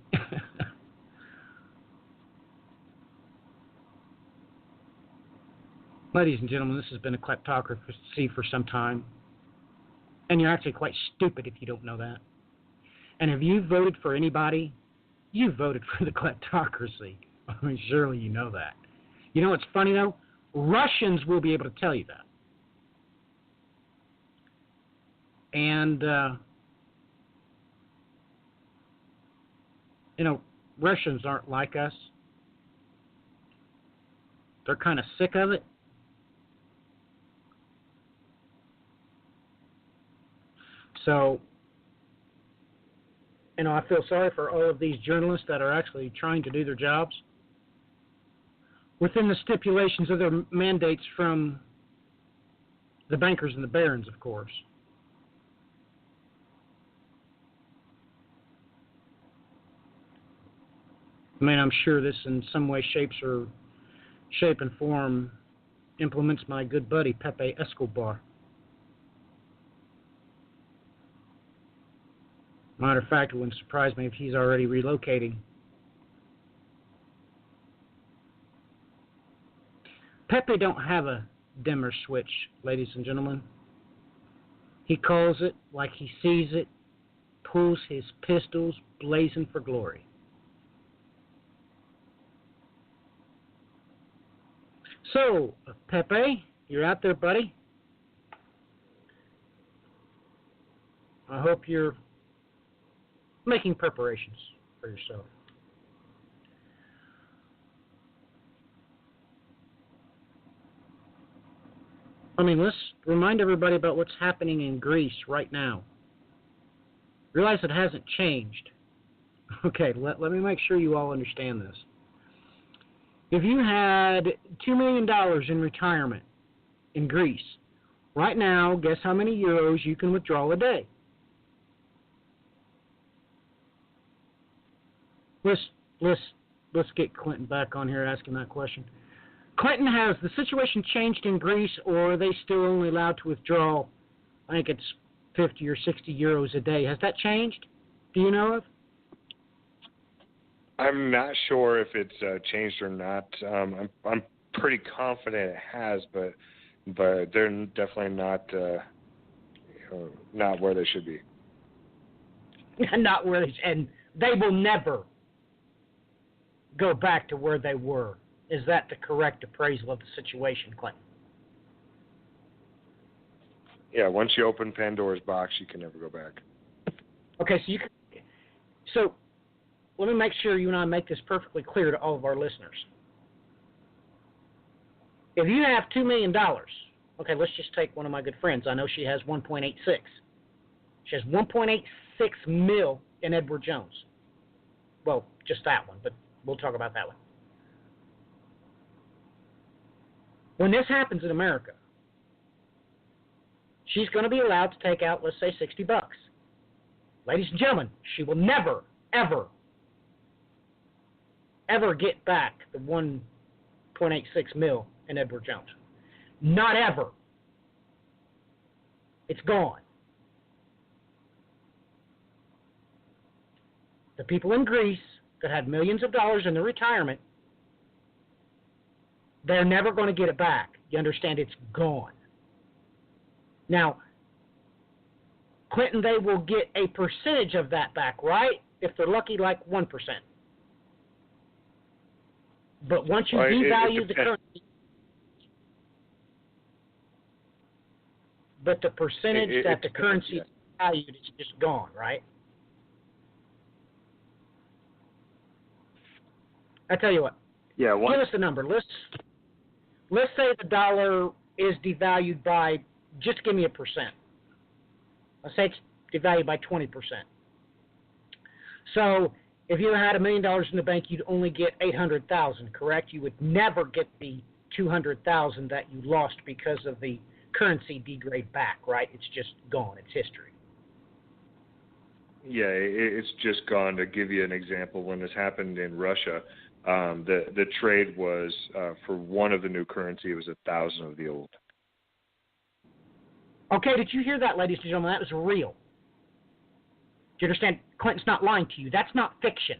Ladies and gentlemen, this has been a kleptocracy for some time. And you're actually quite stupid if you don't know that. And if you voted for anybody, you voted for the kleptocracy. I mean, surely you know that. You know what's funny, though? Russians will be able to tell you that. And, Russians aren't like us. They're kind of sick of it. So, I feel sorry for all of these journalists that are actually trying to do their jobs within the stipulations of their mandates from the bankers and the barons, of course. I mean, I'm sure this in some way, shape and form implements my good buddy Pepe Escobar. Matter of fact, it wouldn't surprise me if he's already relocating. Pepe don't have a dimmer switch, ladies and gentlemen. He calls it like he sees it, pulls his pistols blazing for glory. So, Pepe, you're out there, buddy. I hope you're making preparations for yourself. I mean, let's remind everybody about what's happening in Greece right now. Realize it hasn't changed. Okay, let me make sure you all understand this. If you had $2 million in retirement in Greece, right now, guess how many euros you can withdraw a day? Let's get Clinton back on here asking that question. Clinton, has the situation changed in Greece, or are they still only allowed to withdraw, I think it's 50 or 60 euros a day? Has that changed? Do you know of? I'm not sure if it's changed or not. I'm pretty confident it has, but they're definitely not not where they should be. Not where and they will never go back to where they were. Is that the correct appraisal of the situation, Clinton? Yeah, once you open Pandora's box, you can never go back. Okay, so let me make sure you and I make this perfectly clear to all of our listeners. If you have $2 million, okay, let's just take one of my good friends. I know she has 1.86. She has 1.86 mil in Edward Jones. Well, just that one, but we'll talk about that one. When this happens in America, she's going to be allowed to take out, let's say, $60. Ladies and gentlemen, she will never, ever, ever get back the 1.86 mil in Edward Jones. Not ever. It's gone. The people in Greece that had millions of dollars in their retirement, they're never going to get it back. You understand? It's gone. Now, Clinton, they will get a percentage of that back, right? If they're lucky, like 1%. But once you devalue the currency, but the percentage that the currency is valued is just gone, right? I tell you what. Yeah. Give us the number. Let's say the dollar is devalued by, just give me a percent. Let's say it's devalued by 20%. So if you had $1 million in the bank, you'd only get $800,000, correct? You would never get the $200,000 that you lost because of the currency degrade back, right? It's just gone. It's history. Yeah, it's just gone. To give you an example, when this happened in Russia, the trade was for one of the new currency, it was 1,000 of the old. Okay, did you hear that, ladies and gentlemen? That was real. Do you understand? Clinton's not lying to you. That's not fiction.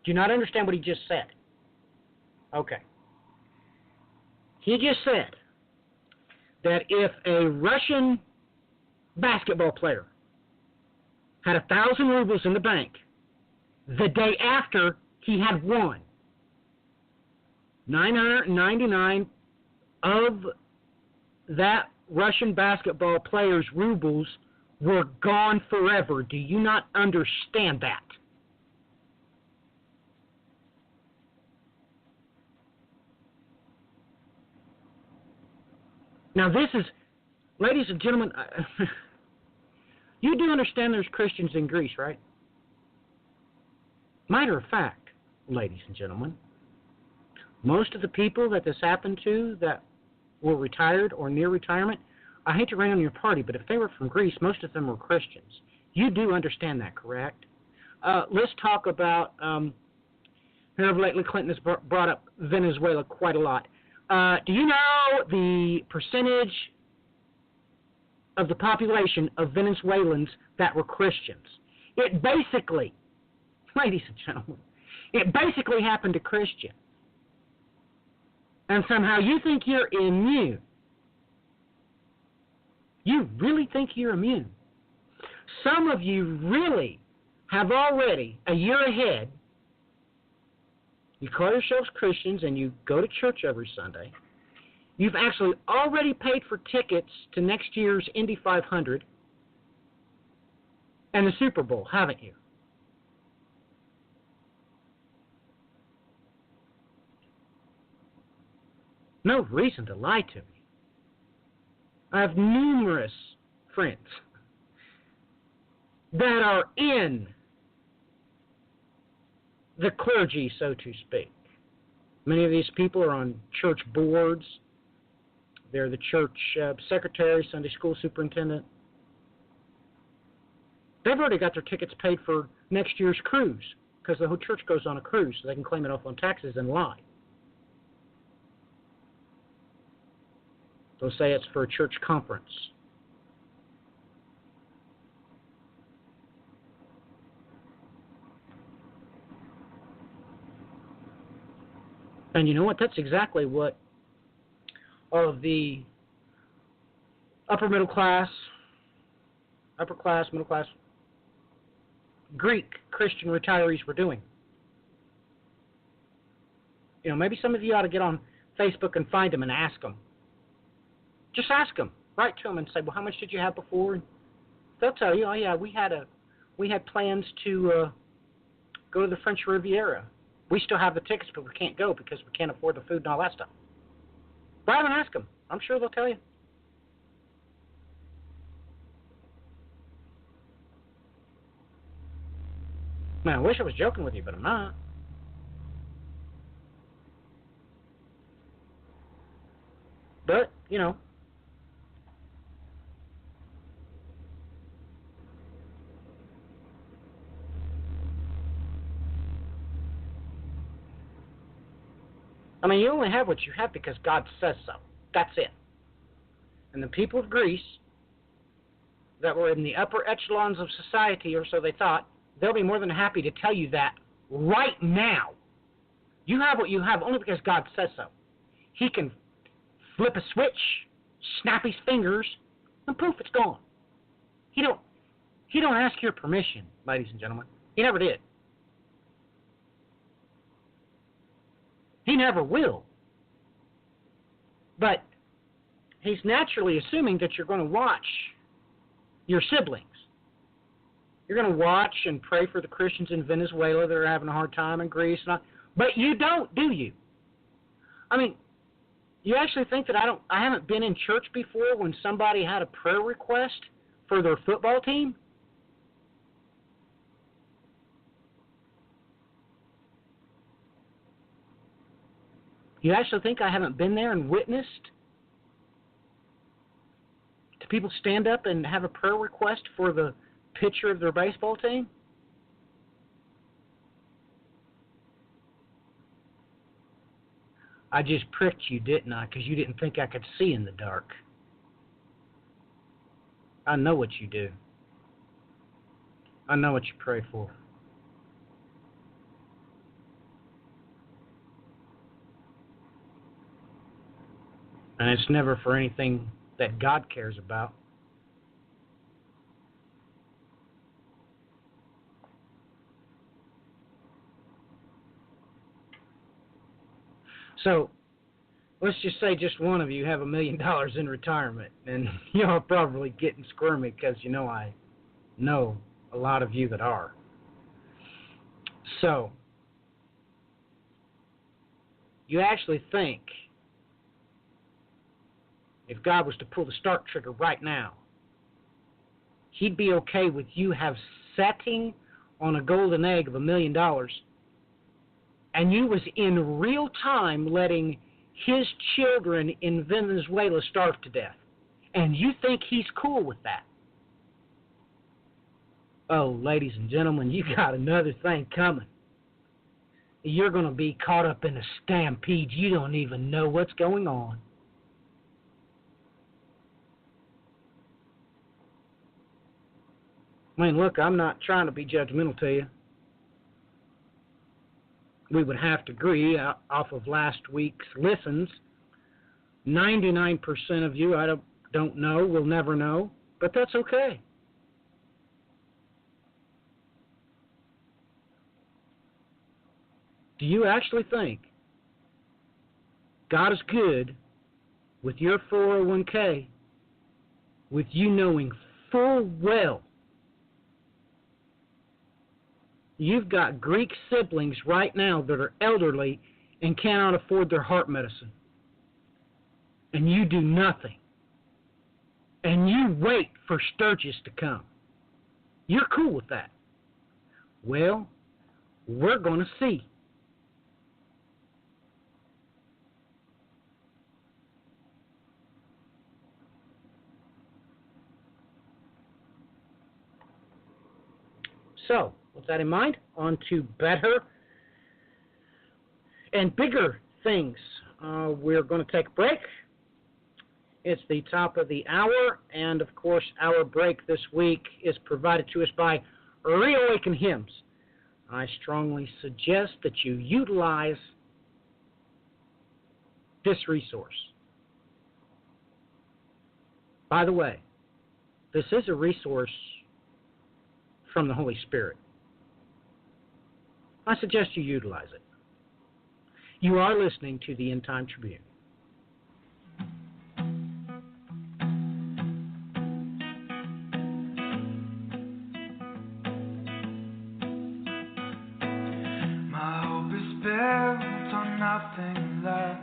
Do you not understand what he just said? Okay. He just said that if a Russian basketball player had 1,000 rubles in the bank the day after he had won, 999 of that Russian basketball player's rubles were gone forever. Do you not understand that? Now this is, ladies and gentlemen, you do understand there's Christians in Greece, right? Matter of fact, ladies and gentlemen, most of the people that this happened to that were retired or near retirement, I hate to rain on your party, but if they were from Greece, most of them were Christians. You do understand that, correct? Let's talk about, here of lately Clinton has brought up Venezuela quite a lot. Do you know the percentage of the population of Venezuelans that were Christians? It basically, ladies and gentlemen, it basically happened to Christians. And somehow you think you're immune. You really think you're immune. Some of you really have already, a year ahead, you call yourselves Christians and you go to church every Sunday. You've actually already paid for tickets to next year's Indy 500 and the Super Bowl, haven't you? No reason to lie to me. I have numerous friends that are in the clergy, so to speak. Many of these people are on church boards. They're the church secretary, Sunday school superintendent. They've already got their tickets paid for next year's cruise because the whole church goes on a cruise so they can claim it off on taxes and lie. They'll say it's for a church conference. And you know what? That's exactly what all of the middle class, Greek Christian retirees were doing. You know, maybe some of you ought to get on Facebook and find them and ask them. Just ask them. Write to them and say, well, how much did you have before? And they'll tell you, oh, yeah, we had plans to go to the French Riviera. We still have the tickets, but we can't go because we can't afford the food and all that stuff. Write them and ask them. I'm sure they'll tell you. Man, I wish I was joking with you, but I'm not. But, you know, I mean, you only have what you have because God says so. That's it. And the people of Greece that were in the upper echelons of society, or so they thought, they'll be more than happy to tell you that right now. You have what you have only because God says so. He can flip a switch, snap his fingers, and poof, it's gone. He don't ask your permission, ladies and gentlemen. He never did. He never will. But he's naturally assuming that you're going to watch your siblings, You're going to watch and pray for the Christians in Venezuela that are having a hard time in Greece. But you don't, do you? I mean, you actually think that I haven't been in church before when somebody had a prayer request for their football team? You actually think I haven't been there and witnessed to people stand up and have a prayer request for the pitcher of their baseball team? I just pricked you, didn't I? Because you didn't think I could see in the dark. I know what you do. I know what you pray for. And it's never for anything that God cares about. So, let's just say just one of you have $1 million in retirement, and you're probably getting squirmy because I know a lot of you that are. So, you actually think if God was to pull the start trigger right now, He'd be okay with you setting on a golden egg of $1 million, and you was in real time letting His children in Venezuela starve to death, and you think He's cool with that? Oh, ladies and gentlemen, you got another thing coming. You're going to be caught up in a stampede. You don't even know what's going on. I mean, look, I'm not trying to be judgmental to you. We would have to agree off of last week's listens. 99% of you I don't know, will never know, but that's okay. Do you actually think God is good with your 401k, with you knowing full well you've got Greek siblings right now that are elderly and cannot afford their heart medicine, and you do nothing, and you wait for Sturgis to come? You're cool with that? Well, we're going to see. So, with that in mind, on to better and bigger things. We're going to take a break. It's the top of the hour, and of course, our break this week is provided to us by Reawaken Hymns. I strongly suggest that you utilize this resource. By the way, this is a resource from the Holy Spirit. I suggest you utilize it. You are listening to the End Time Tribune. My hope is built on nothing less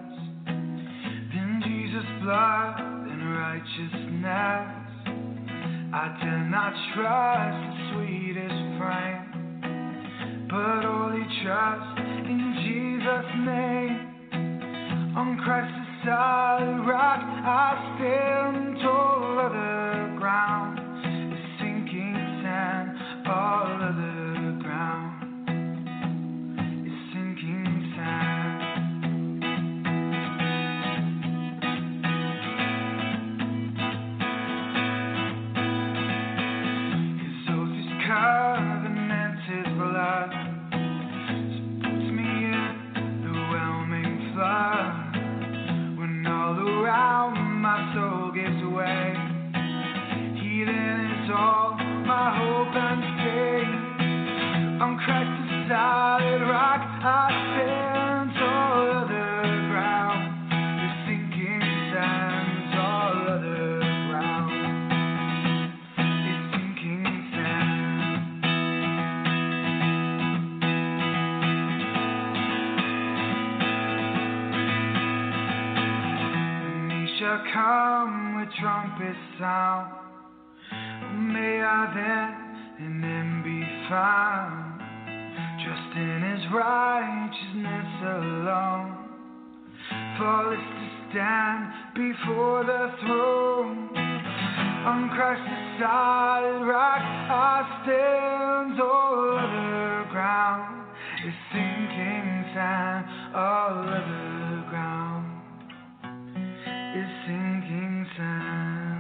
than Jesus' blood and righteousness. I dare not trust the sweetest frame, but only trust in Jesus' name. On Christ's solid rock I stand, all other ground is sinking sand. All other ground is sinking sand. His oath is covenant, His blood puts me in the whelming flood. When all around my soul gives way, He then is all my hope and faith. shall come with trumpet sound. May I then in him be found, just in his righteousness alone, faultless to stand before the throne. On Christ's solid rock I stand, all other ground is sinking sand, all other ground is sinking sand.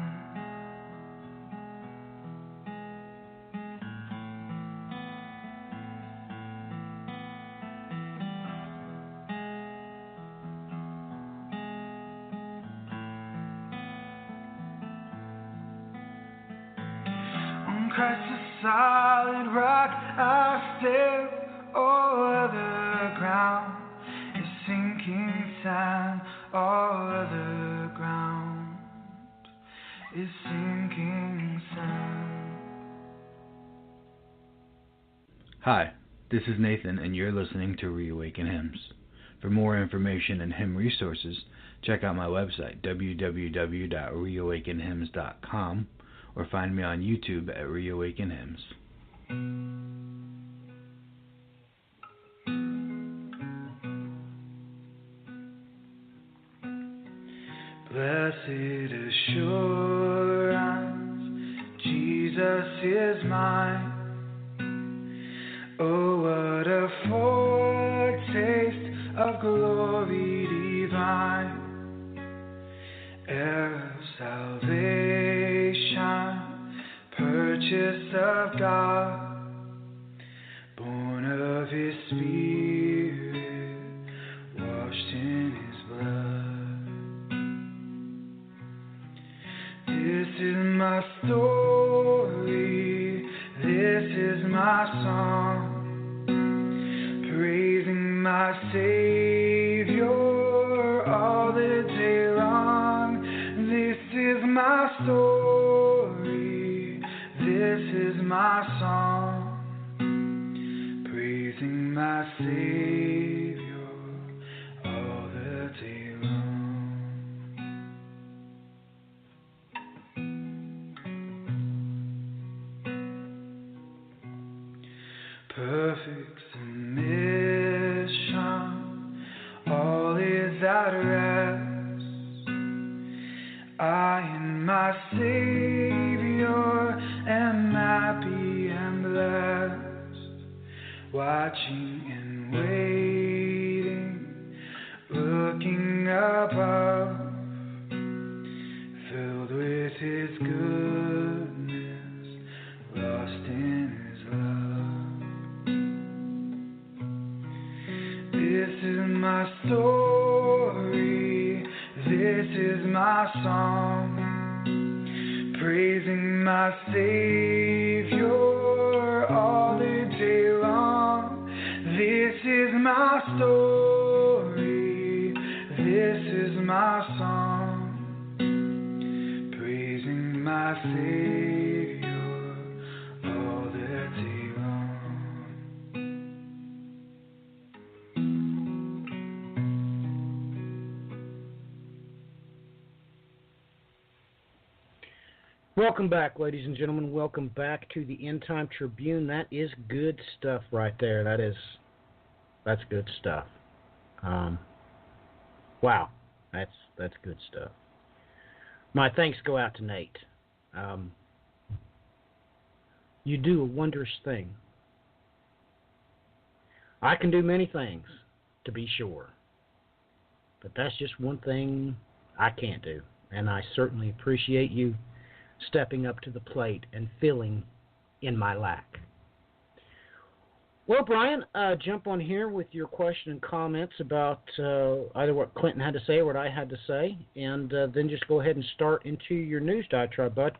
On Christ's solid rock I stand, all other ground is sinking sand, all other ground is sinking sand. Hi, this is Nathan, and you're listening to Reawaken Hymns. For more information and hymn resources, check out my website, www.reawakenhymns.com, or find me on YouTube at Reawaken Hymns. Blessed assurance, Jesus is mine. Oh, what a foretaste of glory divine, heir of salvation, purchase of God, born of his Spirit, washed in his blood. This is my story, this is my song, praising my Savior all the day long. This is my story, this is my song, praising my Savior all the day long. Perfect submission, all is at rest. I and my Savior am happy and blessed, watching and waiting, looking above, filled with his goodness, lost in his love. This is my story, this is my song, praising my Savior all the day long. This is my story, this is my song, praising my Savior all the day long. Welcome back, ladies and gentlemen. Welcome back to the End Time Tribune. That is good stuff right there. That's good stuff. Wow, that's good stuff. My thanks go out to Nate. You do a wondrous thing. I can do many things, to be sure, but that's just one thing I can't do, and I certainly appreciate you stepping up to the plate and filling in my lack. Well, Brian, jump on here with your question and comments about either what Clinton had to say or what I had to say, and then just go ahead and start into your news diatribe, bud.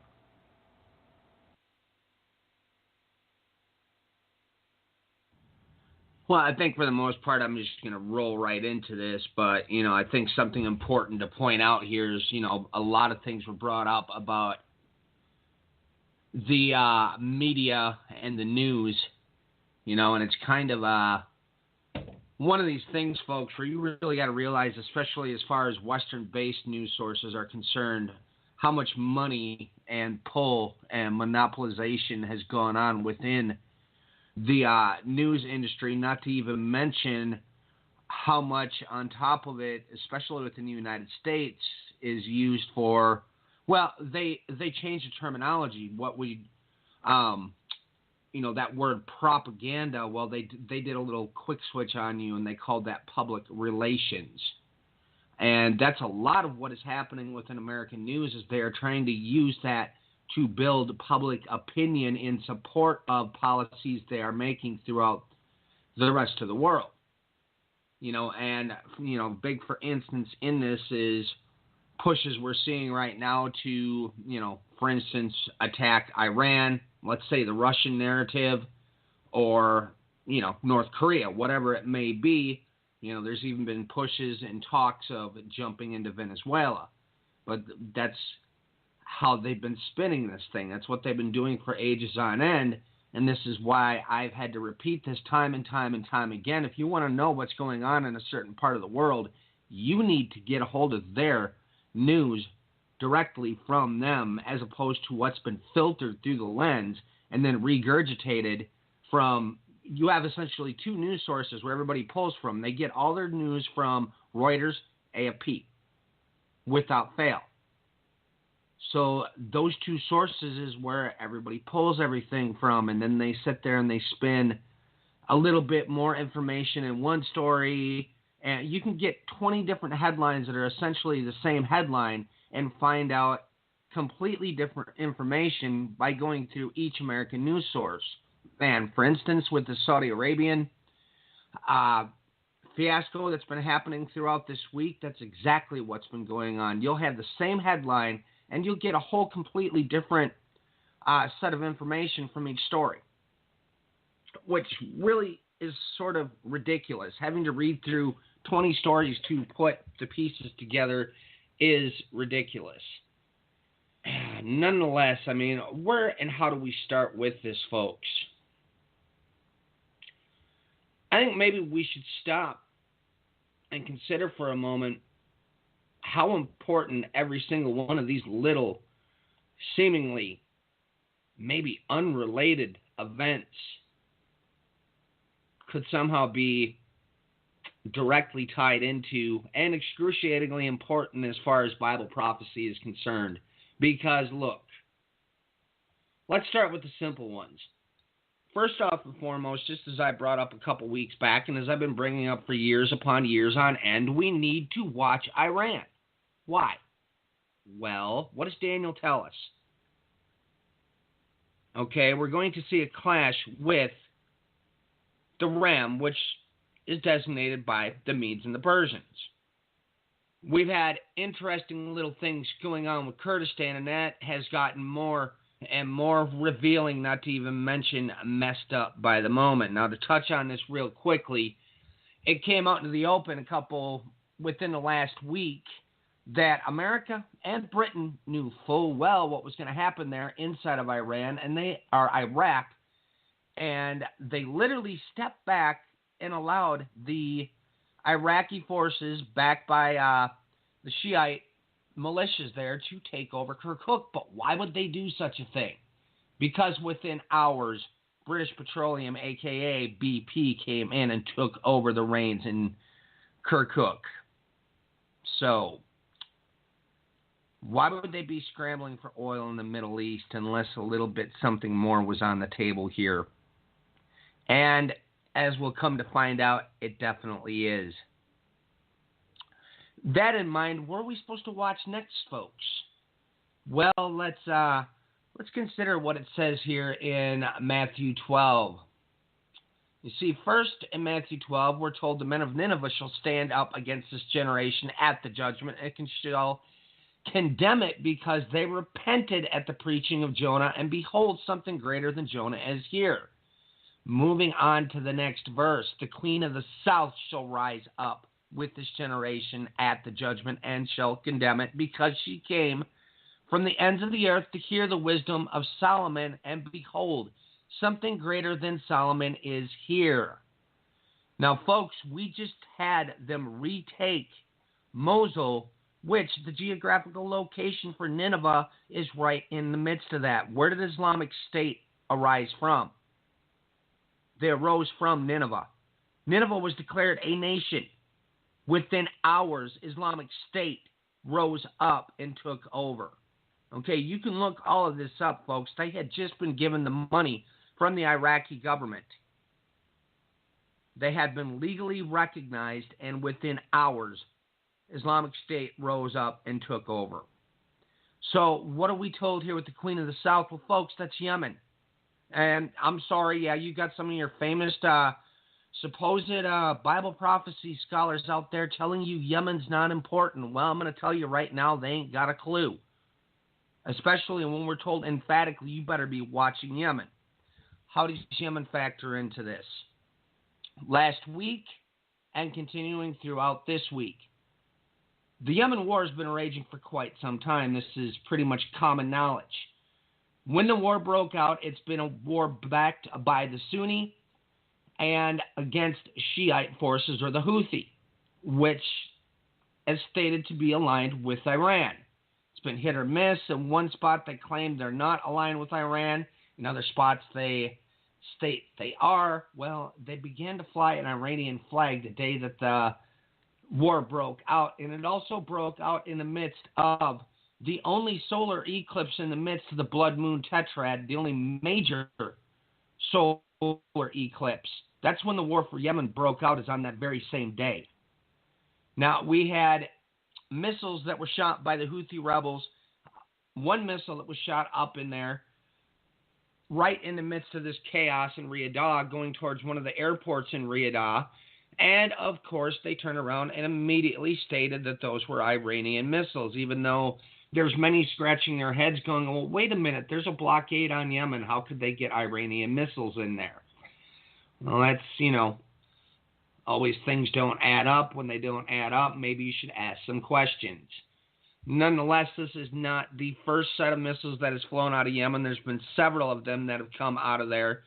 Well, I think for the most part, I'm just going to roll right into this. But, I think something important to point out here is, a lot of things were brought up about the media and the news, and it's kind of one of these things, folks, where you really got to realize, especially as far as Western-based news sources are concerned, how much money and pull and monopolization has gone on within the news industry, not to even mention how much on top of it, especially within the United States, is used for, well, they changed the terminology. What we, that word propaganda, well, they did a little quick switch on you, and they called that public relations. And that's a lot of what is happening within American news, is they are trying to use that to build public opinion in support of policies they are making throughout the rest of the world. Big for instance in this is pushes we're seeing right now to, for instance, attack Iran, let's say the Russian narrative, or, North Korea, whatever it may be. There's even been pushes and talks of jumping into Venezuela. But that's how they've been spinning this thing. That's what they've been doing for ages on end. And this is why I've had to repeat this time and time and time again. If you want to know what's going on in a certain part of the world, you need to get a hold of their news directly from them, as opposed to what's been filtered through the lens and then regurgitated from. You have essentially two news sources where everybody pulls from. They get all their news from Reuters, AFP, without fail. So those two sources is where everybody pulls everything from, and then they sit there and they spin a little bit more information in one story, and you can get 20 different headlines that are essentially the same headline and find out completely different information by going through each American news source. And for instance, with the Saudi Arabian fiasco that's been happening throughout this week, that's exactly what's been going on. You'll have the same headline, and you'll get a whole completely different set of information from each story, which really is sort of ridiculous. Having to read through 20 stories to put the pieces together is ridiculous. Nonetheless, where and how do we start with this, folks? I think maybe we should stop and consider for a moment how important every single one of these little, seemingly maybe unrelated events could somehow be directly tied into and excruciatingly important as far as Bible prophecy is concerned. Because, look, let's start with the simple ones. First off and foremost, just as I brought up a couple weeks back, and as I've been bringing up for years upon years on end, we need to watch Iran. Why? Well, what does Daniel tell us? Okay, we're going to see a clash with the Ram, which is designated by the Medes and the Persians. We've had interesting little things going on with Kurdistan, and that has gotten more and more revealing, not to even mention messed up by the moment. Now, to touch on this real quickly, it came out into the open within the last week that America and Britain knew full well what was going to happen there inside of Iran, and Iraq, and they literally stepped back and allowed the Iraqi forces, backed by the Shiite militias there, to take over Kirkuk. But why would they do such a thing? Because within hours, British Petroleum, a.k.a. BP, came in and took over the reins in Kirkuk. So, why would they be scrambling for oil in the Middle East unless a little bit something more was on the table here? And as we'll come to find out, it definitely is. That in mind, what are we supposed to watch next, folks? Well, let's consider what it says here in Matthew 12. You see, first in Matthew 12, we're told the men of Nineveh shall stand up against this generation at the judgment and shall condemn it, because they repented at the preaching of Jonah, and behold, something greater than Jonah is here. Moving on to the next verse, the queen of the south shall rise up with this generation at the judgment and shall condemn it, because she came from the ends of the earth to hear the wisdom of Solomon, and behold, something greater than Solomon is here. Now, folks, we just had them retake Mosul, which the geographical location for Nineveh is right in the midst of that. Where did Islamic State arise from? They arose from Nineveh. Nineveh was declared a nation. Within hours, Islamic State rose up and took over. Okay, you can look all of this up, folks. They had just been given the money from the Iraqi government. They had been legally recognized, and within hours, Islamic State rose up and took over. So what are we told here with the Queen of the South? Well, folks, that's Yemen. And I'm sorry, yeah, you got some of your famous supposed Bible prophecy scholars out there telling you Yemen's not important. Well, I'm going to tell you right now, they ain't got a clue. Especially when we're told emphatically you better be watching Yemen. How does Yemen factor into this? Last week and continuing throughout this week, the Yemen war has been raging for quite some time. This is pretty much common knowledge. When the war broke out, it's been a war backed by the Sunni and against Shiite forces, or the Houthi, which is stated to be aligned with Iran. It's been hit or miss. In one spot, they claim they're not aligned with Iran. In other spots, they state they are. Well, they began to fly an Iranian flag the day that the war broke out, and it also broke out in the midst of the only solar eclipse in the midst of the blood moon tetrad, the only major solar eclipse. That's when the war for Yemen broke out, is on that very same day. Now, we had missiles that were shot by the Houthi rebels, one missile that was shot up in there, right in the midst of this chaos in Riyadh, going towards one of the airports in Riyadh. And, of course, they turned around and immediately stated that those were Iranian missiles, even though there's many scratching their heads going, well, wait a minute, there's a blockade on Yemen. How could they get Iranian missiles in there? Well, that's, always things don't add up. When they don't add up, maybe you should ask some questions. Nonetheless, this is not the first set of missiles that has flown out of Yemen. There's been several of them that have come out of there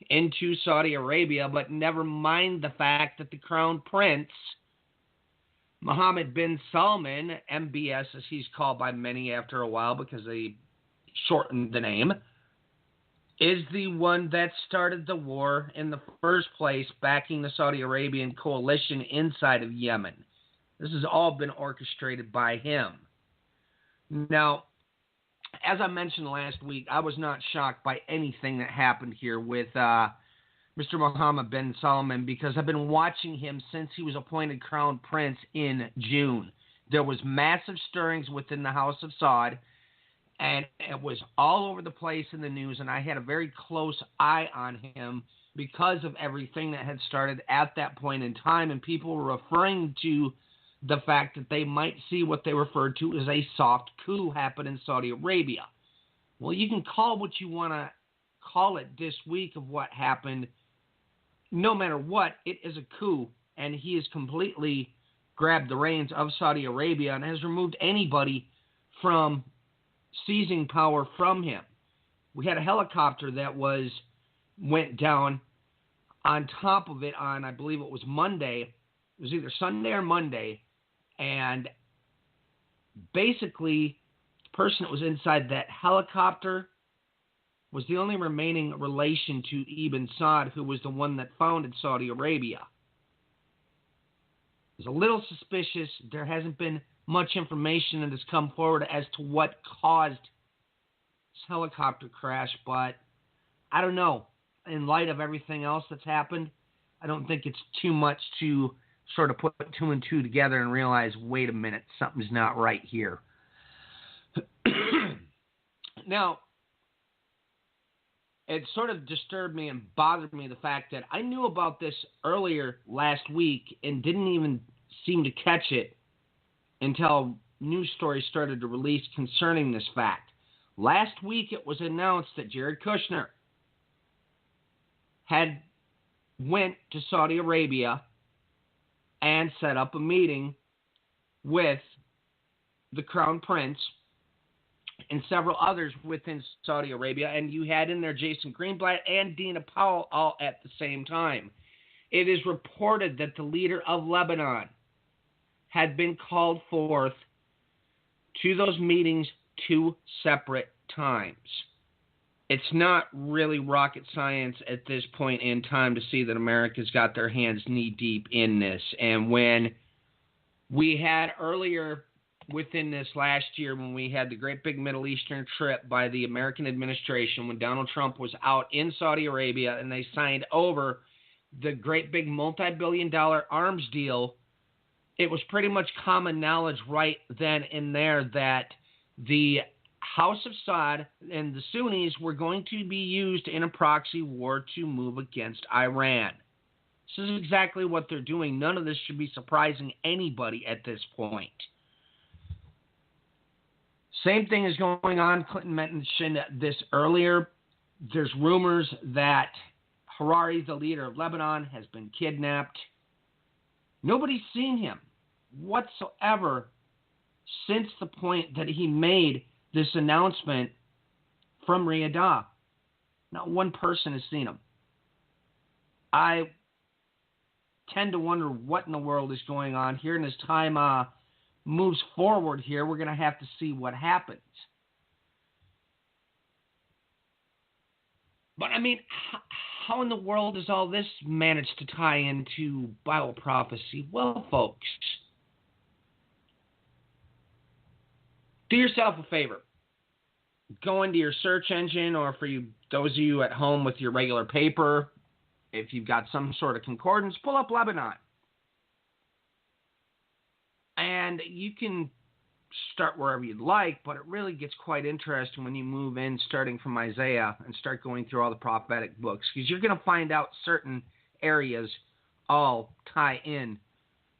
into Saudi Arabia, but never mind the fact that the Crown Prince, Mohammed bin Salman, MBS as he's called by many after a while because they shortened the name, is the one that started the war in the first place, backing the Saudi Arabian coalition inside of Yemen. This has all been orchestrated by him. Now, as I mentioned last week, I was not shocked by anything that happened here with Mr. Mohammed bin Salman, because I've been watching him since he was appointed Crown Prince in June. There was massive stirrings within the House of Saud, and it was all over the place in the news, and I had a very close eye on him because of everything that had started at that point in time, and people were referring to the fact that they might see what they referred to as a soft coup happen in Saudi Arabia. Well, you can call what you want to call it this week of what happened. No matter what, it is a coup, and he has completely grabbed the reins of Saudi Arabia and has removed anybody from seizing power from him. We had a helicopter that went down on top of it on, I believe it was Monday. It was either Sunday or Monday. And basically, the person that was inside that helicopter was the only remaining relation to Ibn Saud, who was the one that founded Saudi Arabia. It's a little suspicious. There hasn't been much information that has come forward as to what caused this helicopter crash, but I don't know. In light of everything else that's happened, I don't think it's too much to sort of put two and two together and realize, wait a minute, something's not right here. Now, it sort of disturbed me and bothered me the fact that I knew about this earlier last week and didn't even seem to catch it until news stories started to release concerning this fact. Last week it was announced that Jared Kushner had went to Saudi Arabia and set up a meeting with the Crown Prince and several others within Saudi Arabia, and you had in there Jason Greenblatt and Dina Powell all at the same time. it is reported that the leader of Lebanon had been called forth to those meetings 2 separate times. It's not really rocket science at this point in time to see that America's got their hands knee-deep in this. And when we had earlier within this last year, when we had the great big Middle Eastern trip by the American administration, when Donald Trump was out in Saudi Arabia and they signed over the great big multi-billion-dollar arms deal, it was pretty much common knowledge right then and there that the House of Saud and the Sunnis were going to be used in a proxy war to move against Iran. This is exactly what they're doing. None of this should be surprising anybody at this point. Same thing is going on. Clinton mentioned this earlier. There's rumors that Hariri, the leader of Lebanon, has been kidnapped. Nobody's seen him whatsoever since the point that he made this announcement from Riyadh. Not one person has seen him. I tend to wonder what in the world is going on here, and as time moves forward here, we're going to have to see what happens. But, I mean, how in the world does all this manage to tie into Bible prophecy? Well, folks, do yourself a favor. Go into your search engine, or for those of you at home with your regular paper, if you've got some sort of concordance, pull up Lebanon. And you can start wherever you'd like, but it really gets quite interesting when you move in, starting from Isaiah, and start going through all the prophetic books, because you're going to find out certain areas all tie in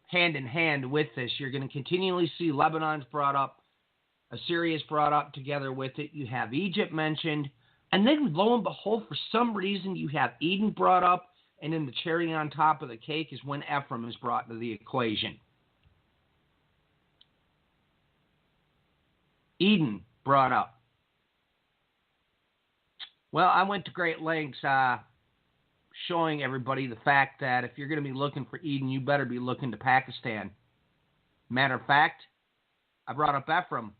hand with this. You're going to continually see Lebanon's brought up, Assyria's brought up together with it. You have Egypt mentioned, and then lo and behold, for some reason, you have Eden brought up, and then the cherry on top of the cake is when Ephraim is brought into the equation. Eden brought up. Well, I went to great lengths showing everybody the fact that if you're going to be looking for Eden, you better be looking to Pakistan. Matter of fact, I brought up Ephraim.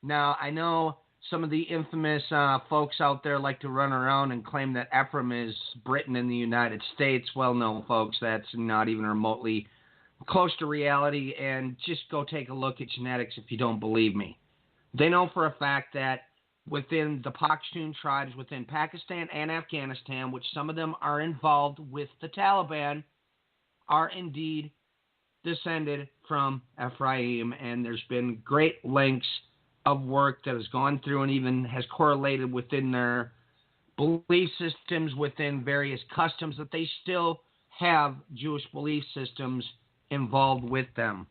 Now, I know some of the infamous folks out there like to run around and claim that Ephraim is Britain in the United States. Well, no, folks, that's not even remotely close to reality, and just go take a look at genetics if you don't believe me. They know for a fact that within the Pashtun tribes within Pakistan and Afghanistan, which some of them are involved with the Taliban, are indeed descended from Ephraim, and there's been great lengths of work that has gone through and even has correlated within their belief systems, within various customs, that they still have Jewish belief systems involved with them.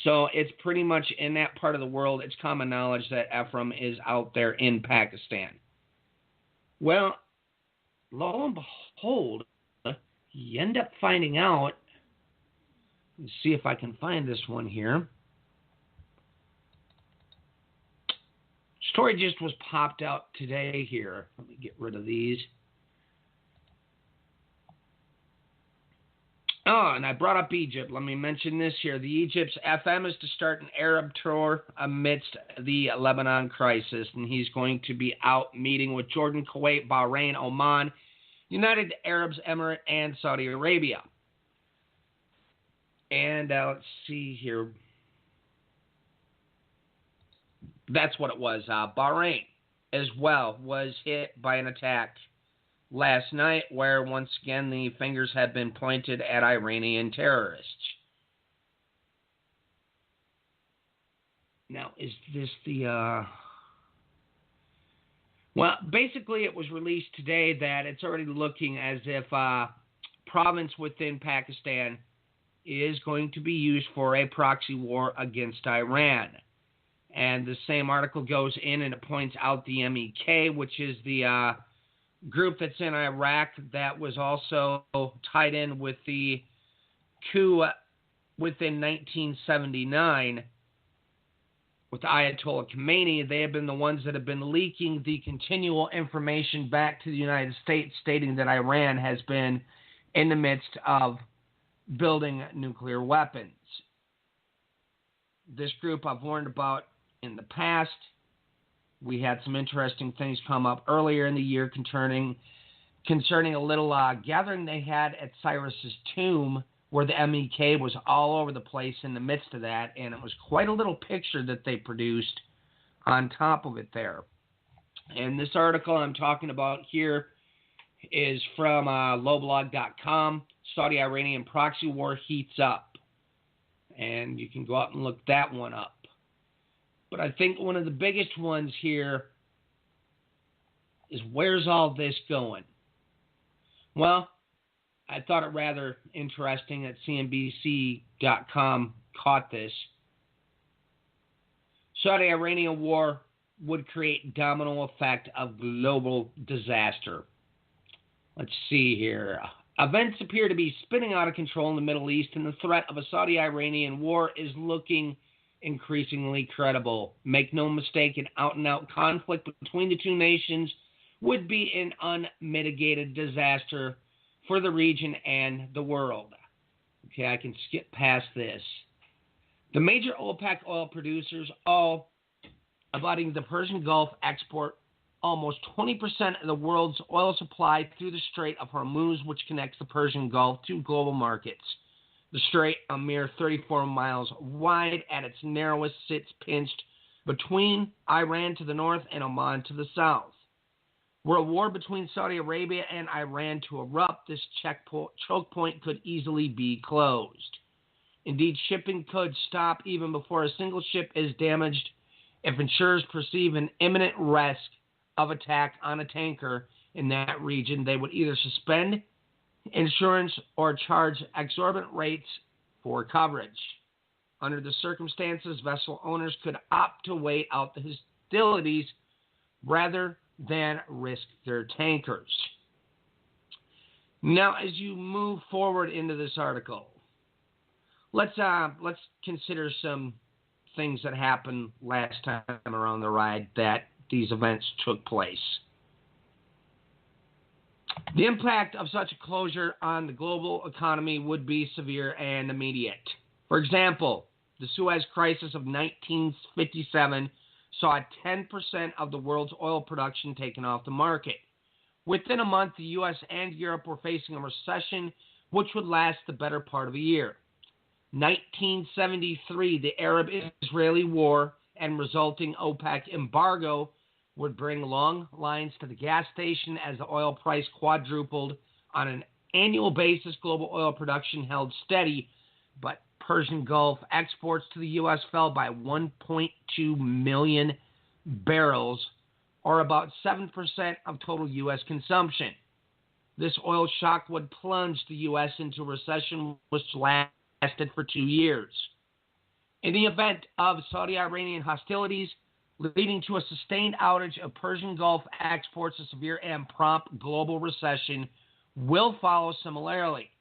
So it's pretty much in that part of the world, it's common knowledge that Ephraim is out there in Pakistan. Well, lo and behold, you end up finding out, let's see if I can find this one here. Story just was popped out today here. Let me get rid of these. Oh, and I brought up Egypt. Let me mention this here. The Egypt's FM is to start an Arab tour amidst the Lebanon crisis, and he's going to be out meeting with Jordan, Kuwait, Bahrain, Oman, United Arab Emirates, and Saudi Arabia. And let's see here. That's what it was. Bahrain, as well, was hit by an attack last night, where once again the fingers have been pointed at Iranian terrorists. Now, is this the... Well, basically it was released today that it's already looking as if province within Pakistan is going to be used for a proxy war against Iran. And the same article goes in and it points out the MEK, which is the group that's in Iraq that was also tied in with the coup within 1979 with Ayatollah Khomeini. They have been the ones that have been leaking the continual information back to the United States, stating that Iran has been in the midst of building nuclear weapons. This group I've warned about in the past. We had some interesting things come up earlier in the year concerning a little gathering they had at Cyrus's tomb, where the MEK was all over the place in the midst of that, and it was quite a little picture that they produced on top of it there. And this article I'm talking about here is from lowblog.com. Saudi-Iranian proxy war heats up. And you can go out and look that one up. But I think one of the biggest ones here is, where's all this going? Well, I thought it rather interesting that CNBC.com caught this. Saudi-Iranian war would create domino effect of global disaster. Let's see here. Events appear to be spinning out of control in the Middle East, and the threat of a Saudi-Iranian war is looking increasingly credible. Make no mistake, an out-and-out conflict between the two nations would be an unmitigated disaster for the region and the world. Okay, I can skip past this. The major OPEC oil producers, all abutting the Persian Gulf, export almost 20% of the world's oil supply through the Strait of Hormuz, which connects the Persian Gulf to global markets. The strait, a mere 34 miles wide at its narrowest, sits pinched between Iran to the north and Oman to the south. Were a war between Saudi Arabia and Iran to erupt, this choke point could easily be closed. Indeed, shipping could stop even before a single ship is damaged if insurers perceive an imminent risk of attack on a tanker in that region. They would either suspend insurance or charge exorbitant rates for coverage. Under the circumstances, vessel owners could opt to wait out the hostilities rather than risk their tankers. Now, as you move forward into this article, let's consider some things that happened last time around the ride that these events took place. The impact of such a closure on the global economy would be severe and immediate. For example, the Suez Crisis of 1957 saw 10% of the world's oil production taken off the market. Within a month, the U.S. and Europe were facing a recession which would last the better part of a year. 1973, the Arab-Israeli War and resulting OPEC embargo would bring long lines to the gas station as the oil price quadrupled. On an annual basis, global oil production held steady, but Persian Gulf exports to the U.S. fell by 1.2 million barrels, or about 7% of total U.S. consumption. This oil shock would plunge the U.S. into recession, which lasted for 2 years. In the event of Saudi-Iranian hostilities, leading to a sustained outage of Persian Gulf exports, a severe and prompt global recession will follow similarly.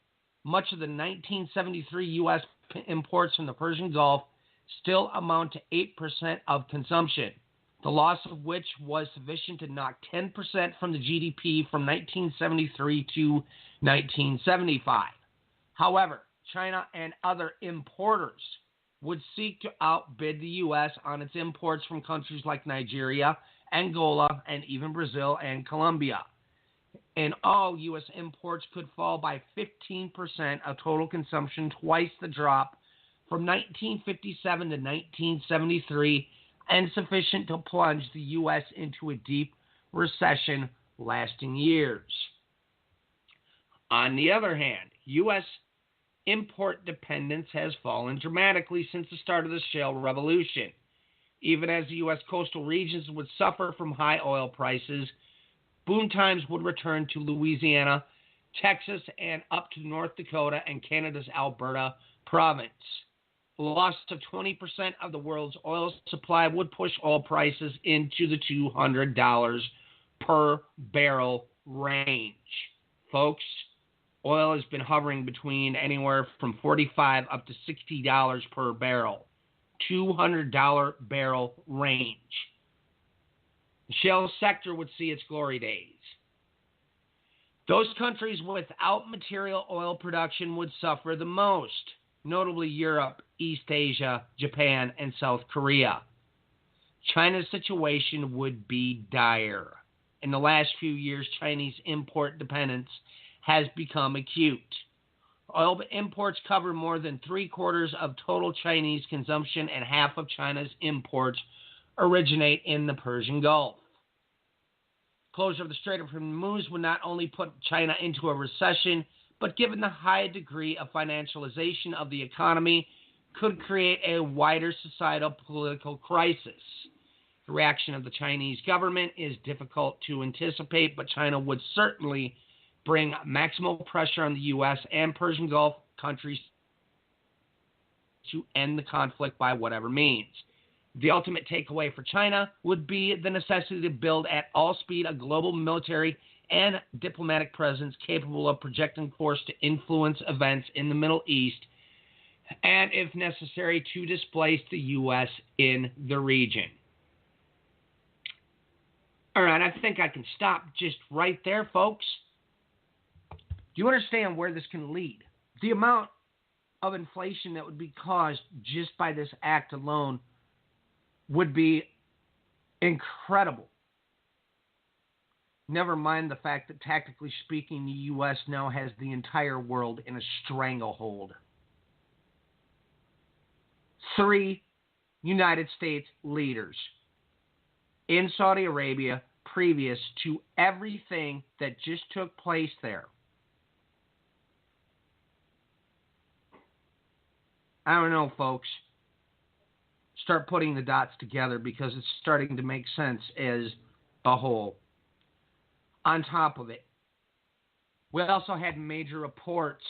Much of the 1973 U.S. imports from the Persian Gulf still amount to 8% of consumption, the loss of which was sufficient to knock 10% from the GDP from 1973 to 1975. However, China and other importers would seek to outbid the U.S. on its imports from countries like Nigeria, Angola, and even Brazil and Colombia. And all U.S. imports could fall by 15% of total consumption, twice the drop from 1957 to 1973, and sufficient to plunge the U.S. into a deep recession lasting years. On the other hand, U.S. import dependence has fallen dramatically since the start of the shale revolution. Even as the U.S. coastal regions would suffer from high oil prices, boom times would return to Louisiana, Texas, and up to North Dakota and Canada's Alberta province. A loss of 20% of the world's oil supply would push oil prices into the $200 per barrel range. Folks, oil has been hovering between anywhere from $45 up to $60 per barrel. $200 barrel range. The shale sector would see its glory days. Those countries without material oil production would suffer the most, notably Europe, East Asia, Japan, and South Korea. China's situation would be dire. In the last few years, Chinese import dependence has become acute. Oil imports cover more than 3/4 of total Chinese consumption, and half of China's imports originate in the Persian Gulf. Closure of the Strait of Hormuz would not only put China into a recession, but given the high degree of financialization of the economy, could create a wider societal political crisis. The reaction of the Chinese government is difficult to anticipate, but China would certainly bring maximal pressure on the U.S. and Persian Gulf countries to end the conflict by whatever means. The ultimate takeaway for China would be the necessity to build at all speed a global military and diplomatic presence capable of projecting force to influence events in the Middle East and, if necessary, to displace the U.S. in the region. All right, I think I can stop just right there, folks. Do you understand where this can lead? The amount of inflation that would be caused just by this act alone would be incredible. Never mind the fact that, tactically speaking, the U.S. now has the entire world in a stranglehold. 3 United States leaders in Saudi Arabia previous to everything that just took place there. I don't know, folks. Start putting the dots together because it's starting to make sense as a whole. On top of it, we also had major reports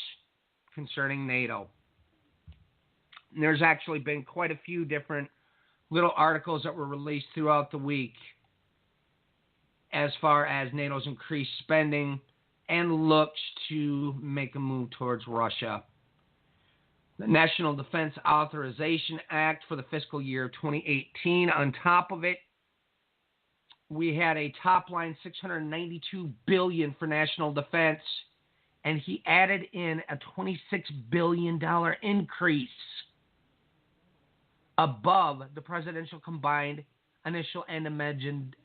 concerning NATO. And there's actually been quite a few different little articles that were released throughout the week as far as NATO's increased spending and looks to make a move towards Russia. The National Defense Authorization Act for the fiscal year 2018. On top of it, we had a top line $692 billion for national defense, and he added in a $26 billion increase above the presidential combined initial and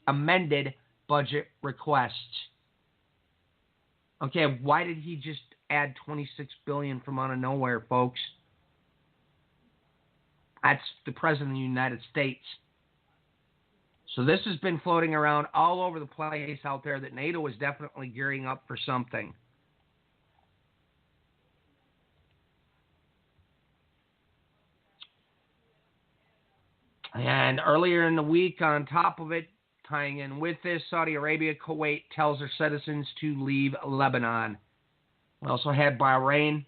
amended budget requests. Okay, why did he just add $26 billion from out of nowhere, folks? That's the President of the United States. So this has been floating around all over the place out there that NATO is definitely gearing up for something. And earlier in the week, on top of it, tying in with this, Saudi Arabia, Kuwait tells their citizens to leave Lebanon. We also had Bahrain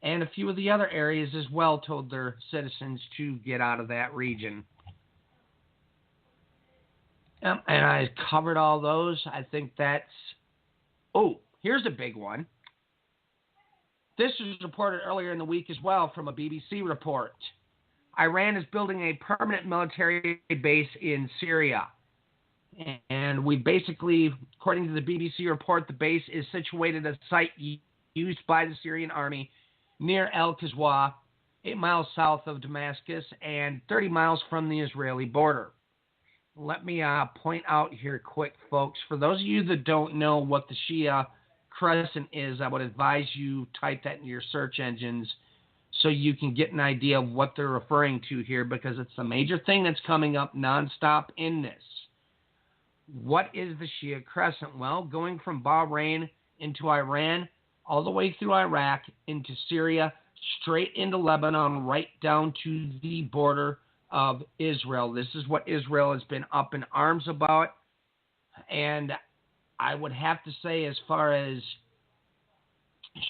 and a few of the other areas as well told their citizens to get out of that region. And I covered all those. I think that's... Oh, here's a big one. This was reported earlier in the week as well from a BBC report. Iran is building a permanent military base in Syria. And we basically, according to the BBC report, the base is situated at a site used by the Syrian army near El-Qaswa, 8 miles south of Damascus and 30 miles from the Israeli border. Let me point out here quick, folks. For those of you that don't know what the Shia Crescent is, I would advise you type that into your search engines so you can get an idea of what they're referring to here, because it's a major thing that's coming up nonstop in this. What is the Shia Crescent? Well, going from Bahrain into Iran, all the way through Iraq, into Syria, straight into Lebanon, right down to the border of Israel. This is what Israel has been up in arms about. And I would have to say, as far as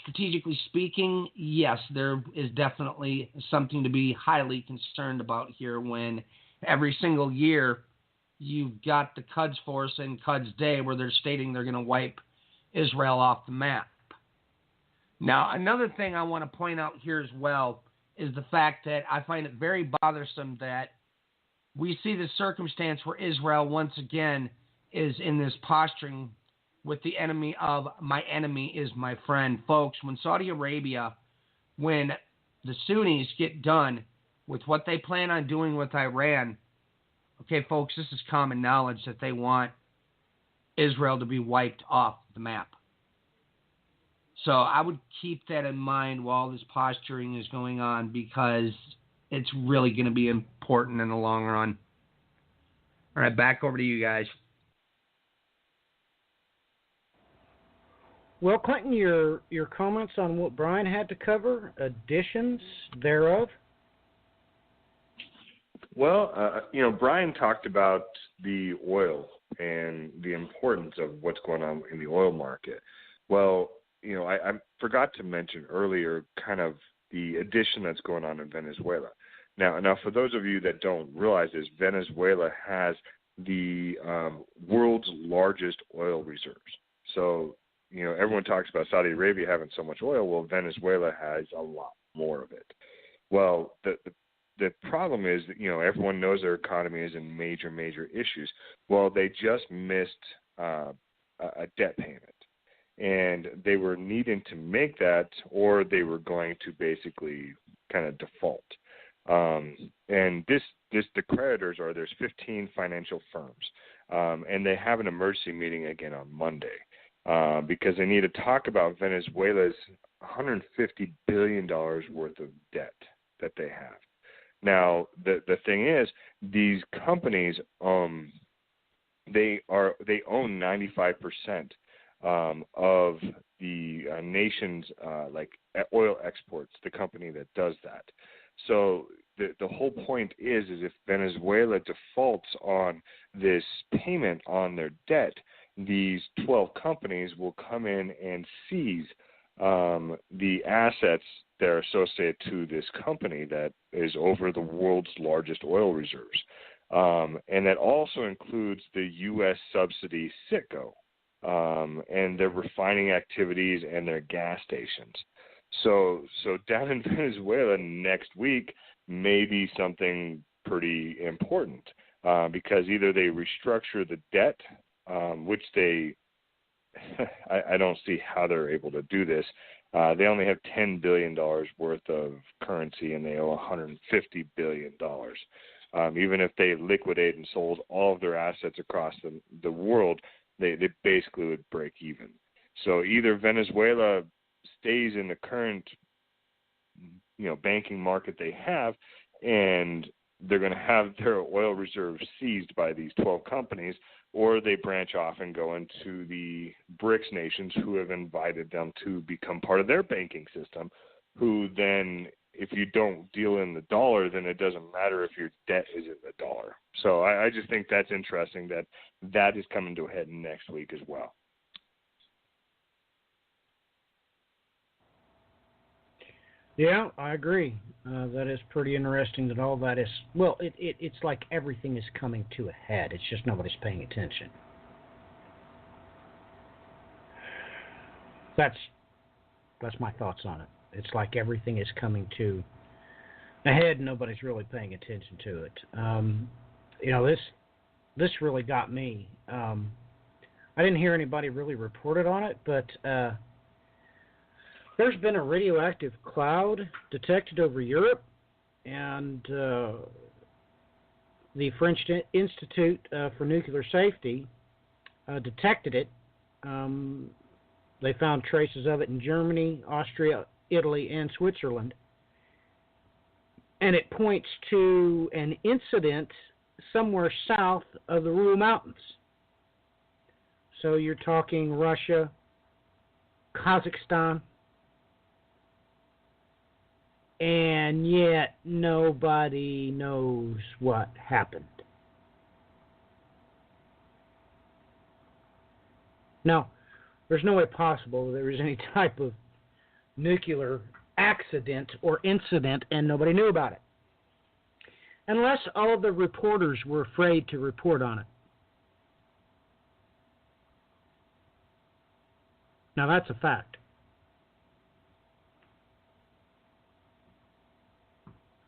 strategically speaking, yes, there is definitely something to be highly concerned about here when every single year you've got the Quds Force and Quds Day where they're stating they're going to wipe Israel off the map. Now, another thing I want to point out here as well is the fact that I find it very bothersome that we see the circumstance where Israel once again is in this posturing with the enemy of my enemy is my friend. Folks, when Saudi Arabia, when the Sunnis get done with what they plan on doing with Iran, okay, folks, this is common knowledge that they want Israel to be wiped off the map. So I would keep that in mind while this posturing is going on, because it's really going to be important in the long run. All right, back over to you guys. Well, Clinton, your comments on what Brian had to cover, additions thereof? Well, Brian talked about the oil and the importance of what's going on in the oil market. Well, I forgot to mention earlier kind of the addition that's going on in Venezuela. Now, for those of you that don't realize this, Venezuela has the world's largest oil reserves. So, everyone talks about Saudi Arabia having so much oil. Well, Venezuela has a lot more of it. Well, the problem is that, everyone knows their economy is in major issues. Well, they just missed a debt payment. And they were needing to make that, or they were going to basically kind of default. And the creditors there's 15 financial firms, and they have an emergency meeting again on Monday because they need to talk about Venezuela's $150 billion worth of debt that they have. Now, the thing is, these companies they own 95%. Of the nation's oil exports, the company that does that. So the whole point is if Venezuela defaults on this payment on their debt, these 12 companies will come in and seize the assets that are associated to this company that is over the world's largest oil reserves. And that also includes the U.S. subsidy Citgo. And their refining activities and their gas stations. So down in Venezuela next week may be something pretty important because either they restructure the debt, which they I don't see how they're able to do this. They only have $10 billion worth of currency and they owe $150 billion. Even if they liquidate and sold all of their assets across the world, they basically would break even. So either Venezuela stays in the current, banking market they have, and they're going to have their oil reserves seized by these 12 companies, or they branch off and go into the BRICS nations who have invited them to become part of their banking system, who then, if you don't deal in the dollar, then it doesn't matter if your debt is in the dollar. So I just think that's interesting that is coming to a head next week as well. Yeah, I agree. That is pretty interesting that all that is, well, it's like everything is coming to a head. It's just nobody's paying attention. That's my thoughts on it. It's like everything is coming to a head and nobody's really paying attention to it. This really got me. I didn't hear anybody really reported on it, but there's been a radioactive cloud detected over Europe, and the French Institute for Nuclear Safety detected it. They found traces of it in Germany, Austria, Italy, and Switzerland. And it points to an incident somewhere south of the Ural Mountains. So you're talking Russia, Kazakhstan, and yet nobody knows what happened. Now, there's no way possible there was any type of nuclear accident or incident and nobody knew about it. Unless all of the reporters were afraid to report on it. Now that's a fact.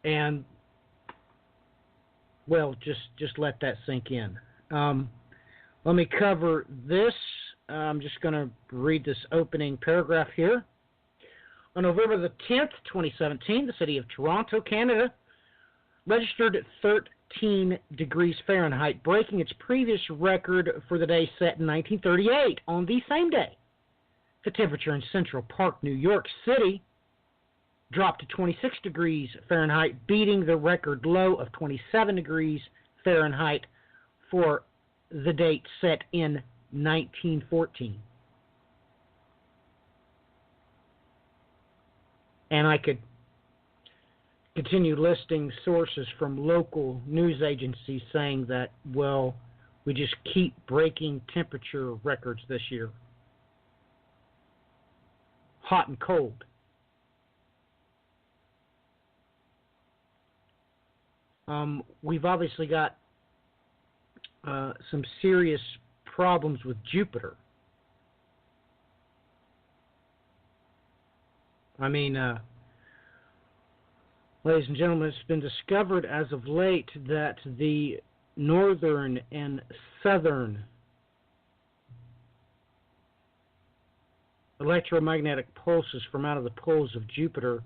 And, well, just let that sink in. Let me cover this. I'm just going to read this opening paragraph here. On November the 10th, 2017, the city of Toronto, Canada, registered 13 degrees Fahrenheit, breaking its previous record for the day set in 1938. On the same day, the temperature in Central Park, New York City, dropped to 26 degrees Fahrenheit, beating the record low of 27 degrees Fahrenheit for the date set in 1914. And I could continue listing sources from local news agencies saying that, well, we just keep breaking temperature records this year. Hot and cold. We've obviously got some serious problems with Jupiter. I mean, ladies and gentlemen, it's been discovered as of late that the northern and southern electromagnetic pulses from out of the poles of Jupiter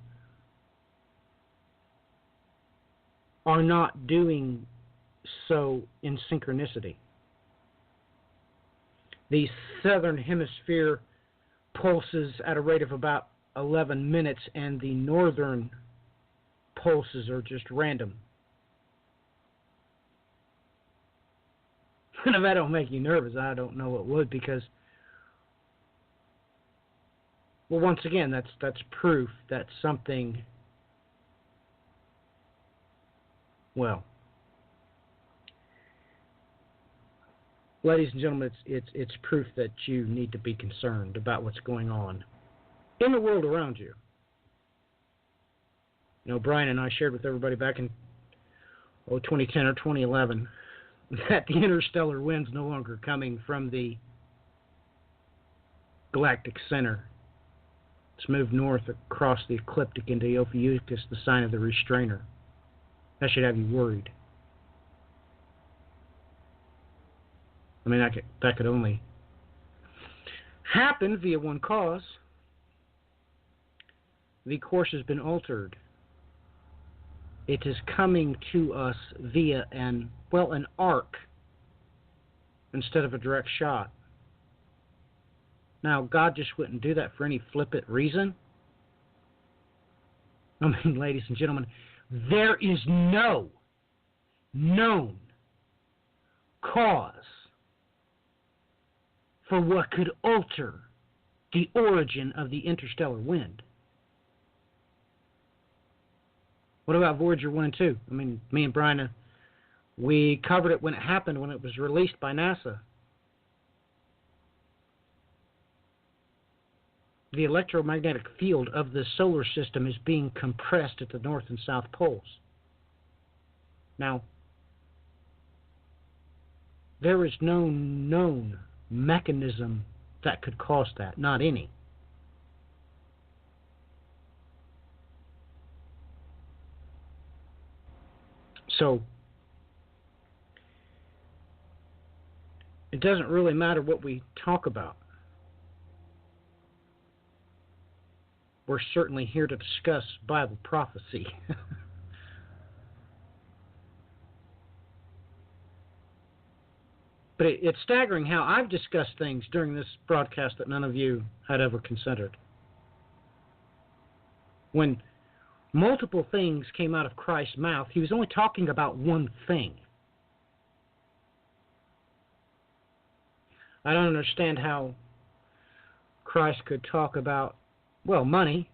are not doing so in synchronicity. The southern hemisphere pulses at a rate of about 11 minutes, and the northern pulses are just random. And if that don't make you nervous, I don't know what would, because, well, once again, that's proof that something, well, ladies and gentlemen, it's proof that you need to be concerned about what's going on in the world around you. You know, Brian and I shared with everybody back in 2010 or 2011 that the interstellar wind's no longer coming from the galactic center. It's moved north across the ecliptic into Ophiuchus, the sign of the restrainer. That should have you worried. I mean, that could only happen via one cause. The course has been altered. It is coming to us via an arc instead of a direct shot. Now, God just wouldn't do that for any flippant reason. I mean, ladies and gentlemen, there is no known cause for what could alter the origin of the interstellar wind. What about Voyager 1 and 2? I mean, me and Brian, we covered it when it happened, when it was released by NASA. The electromagnetic field of the solar system is being compressed at the north and south poles. Now, there is no known mechanism that could cause that, not any. So, it doesn't really matter what we talk about. We're certainly here to discuss Bible prophecy. But it's staggering how I've discussed things during this broadcast that none of you had ever considered. When multiple things came out of Christ's mouth, he was only talking about one thing. I don't understand how Christ could talk about, well, money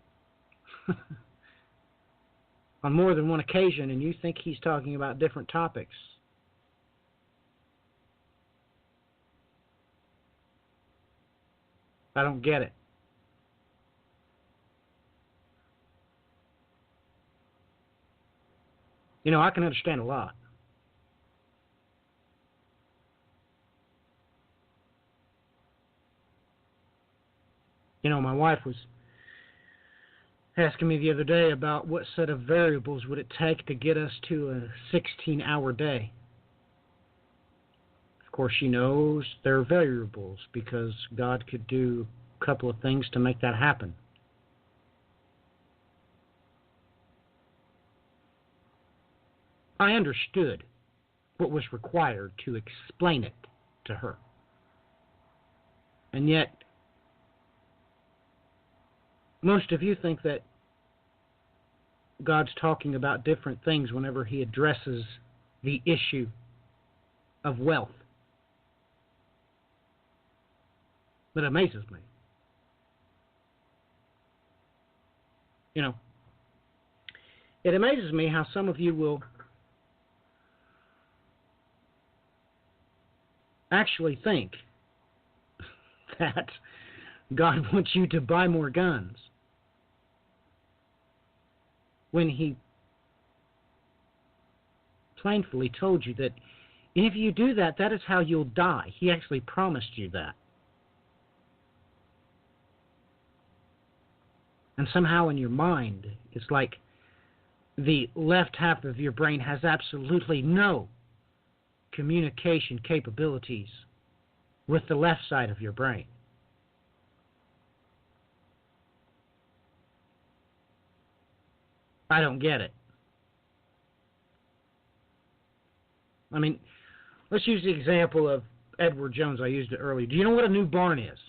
on more than one occasion, and you think he's talking about different topics. I don't get it. You know, I can understand a lot. You know, my wife was asking me the other day about what set of variables would it take to get us to a 16-hour day. course, she knows there are variables because God could do a couple of things to make that happen. I understood what was required to explain it to her. And yet, most of you think that God's talking about different things whenever he addresses the issue of wealth. But it amazes me. You know, it amazes me how some of you will actually think that God wants you to buy more guns when he plainly told you that if you do that, that is how you'll die. He actually promised you that. And somehow in your mind, it's like the left half of your brain has absolutely no communication capabilities with the left side of your brain. I don't get it. I mean, let's use the example of Edward Jones. I used it earlier. Do you know what a new barn is?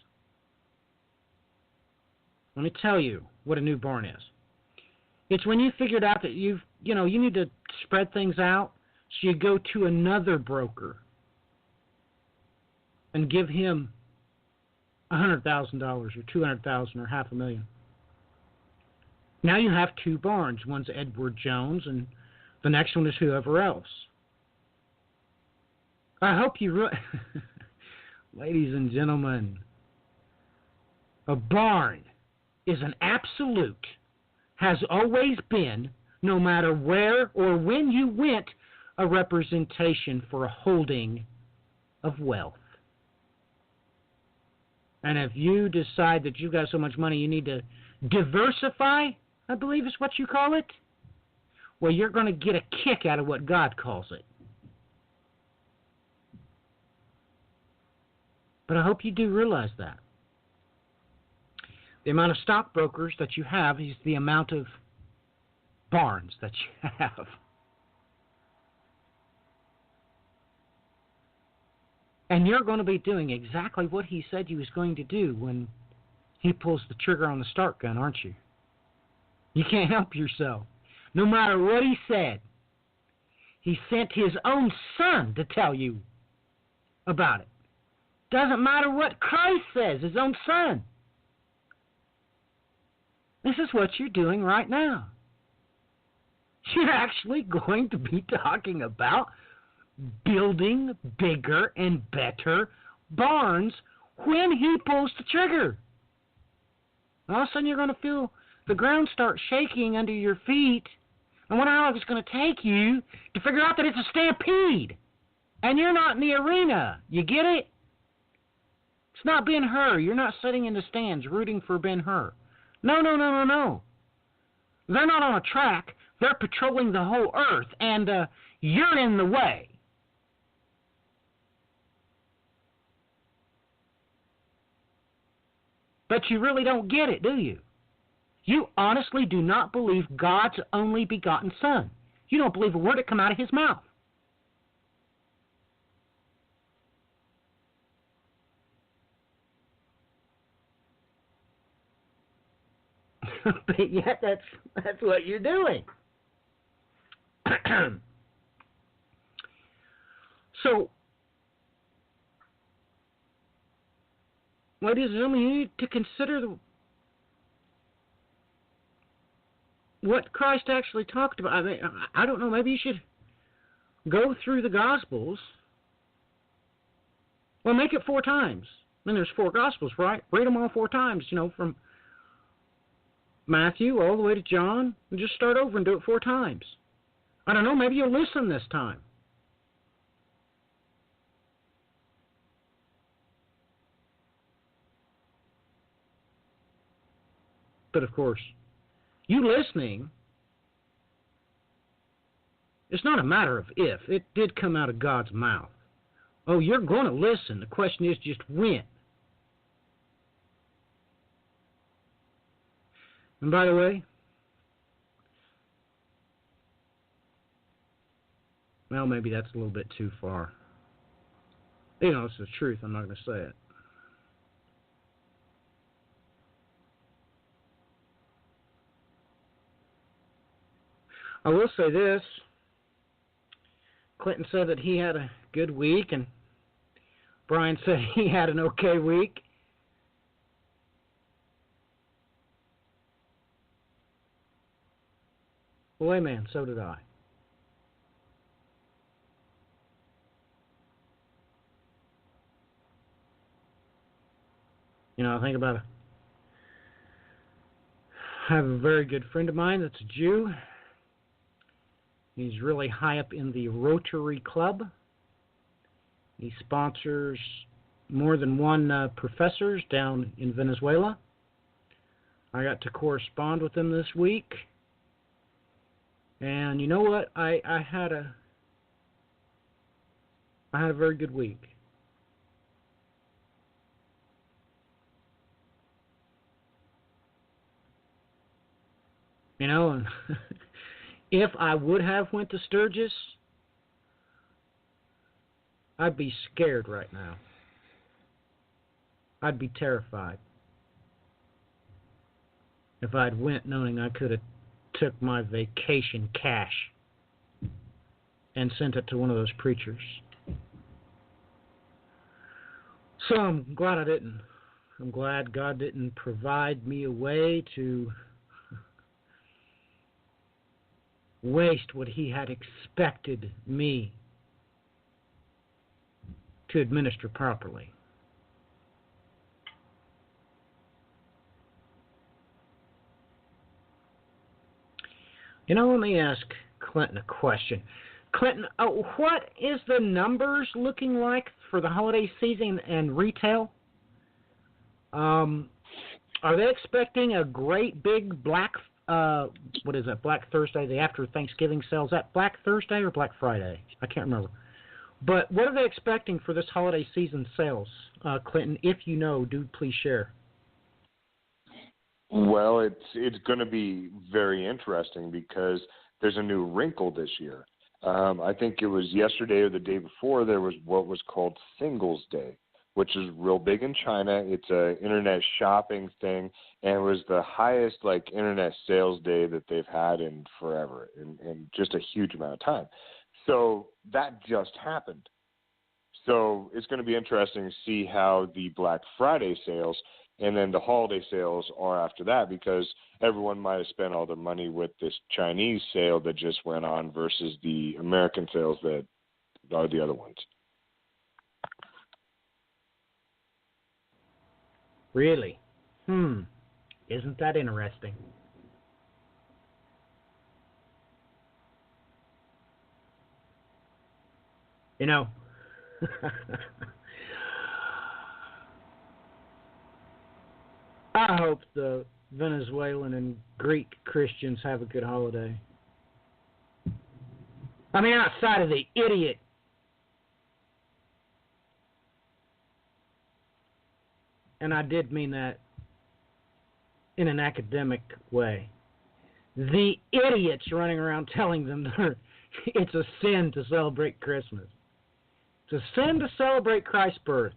Let me tell you what a new barn is. It's when you figured out that you need to spread things out, so you go to another broker and give him $100,000 or $200,000 or $500,000. Now you have two barns. One's Edward Jones, and the next one is whoever else. I hope you ladies and gentlemen, a barn is an absolute, has always been, no matter where or when you went, a representation for a holding of wealth. And if you decide that you've got so much money you need to diversify, I believe is what you call it, well, you're going to get a kick out of what God calls it. But I hope you do realize that. The amount of stockbrokers that you have is the amount of barns that you have. And you're going to be doing exactly what he said he was going to do when he pulls the trigger on the start gun, aren't you? You can't help yourself. No matter what he said, he sent his own son to tell you about it. Doesn't matter what Christ says, his own son. This is what you're doing right now. You're actually going to be talking about building bigger and better barns when he pulls the trigger. All of a sudden you're going to feel the ground start shaking under your feet and wonder how long it's going to take you to figure out that it's a stampede and you're not in the arena. You get it? It's not Ben-Hur. You're not sitting in the stands rooting for Ben-Hur. No. They're not on a track. They're patrolling the whole earth, and you're in the way. But you really don't get it, do you? You honestly do not believe God's only begotten Son. You don't believe a word that come out of his mouth. But yet that's what you're doing. So, ladies and gentlemen, you need to consider what Christ actually talked about. I mean, I don't know, maybe you should go through the Gospels. Well, make it 4 times. I mean, there's 4 Gospels, right? Read them all 4 times, from Matthew all the way to John, and just start over and do it 4 times. I don't know, maybe you'll listen this time. But of course, you listening, it's not a matter of if. It did come out of God's mouth. Oh, you're going to listen. The question is just when. And by the way, well, maybe that's a little bit too far. You know, it's the truth. I'm not going to say it. I will say this. Clinton said that he had a good week, and Brian said he had an okay week. Well, amen, so did I. You know, I think about it. I have a very good friend of mine that's a Jew. He's really high up in the Rotary Club. He sponsors more than one professors down in Venezuela. I got to correspond with him this week. And you know what? I had a very good week. You know, and if I would have went to Sturgis, I'd be scared right now. I'd be terrified if I'd went knowing I could have took my vacation cash and sent it to one of those preachers. So I'm glad I didn't. I'm glad God didn't provide me a way to waste what he had expected me to administer properly. You know, let me ask Clinton a question. Clinton, what is the numbers looking like for the holiday season and retail? Are they expecting a great big Black Thursday, the after Thanksgiving sale? Is that Black Thursday or Black Friday? I can't remember. But what are they expecting for this holiday season sales, Clinton? If you know, do please share. Well, it's going to be very interesting because there's a new wrinkle this year. I think it was yesterday or the day before there was what was called Singles Day, which is real big in China. It's a internet shopping thing, and it was the highest internet sales day that they've had in forever, in just a huge amount of time. So that just happened. So it's going to be interesting to see how the Black Friday sales and then the holiday sales are after that, because everyone might have spent all their money with this Chinese sale that just went on versus the American sales that are the other ones. Really? Isn't that interesting? You know, I hope the Venezuelan and Greek Christians have a good holiday. I mean, outside of the idiot and I did mean that in an academic way. The idiots running around telling them it's a sin to celebrate Christmas. It's a sin to celebrate Christ's birth.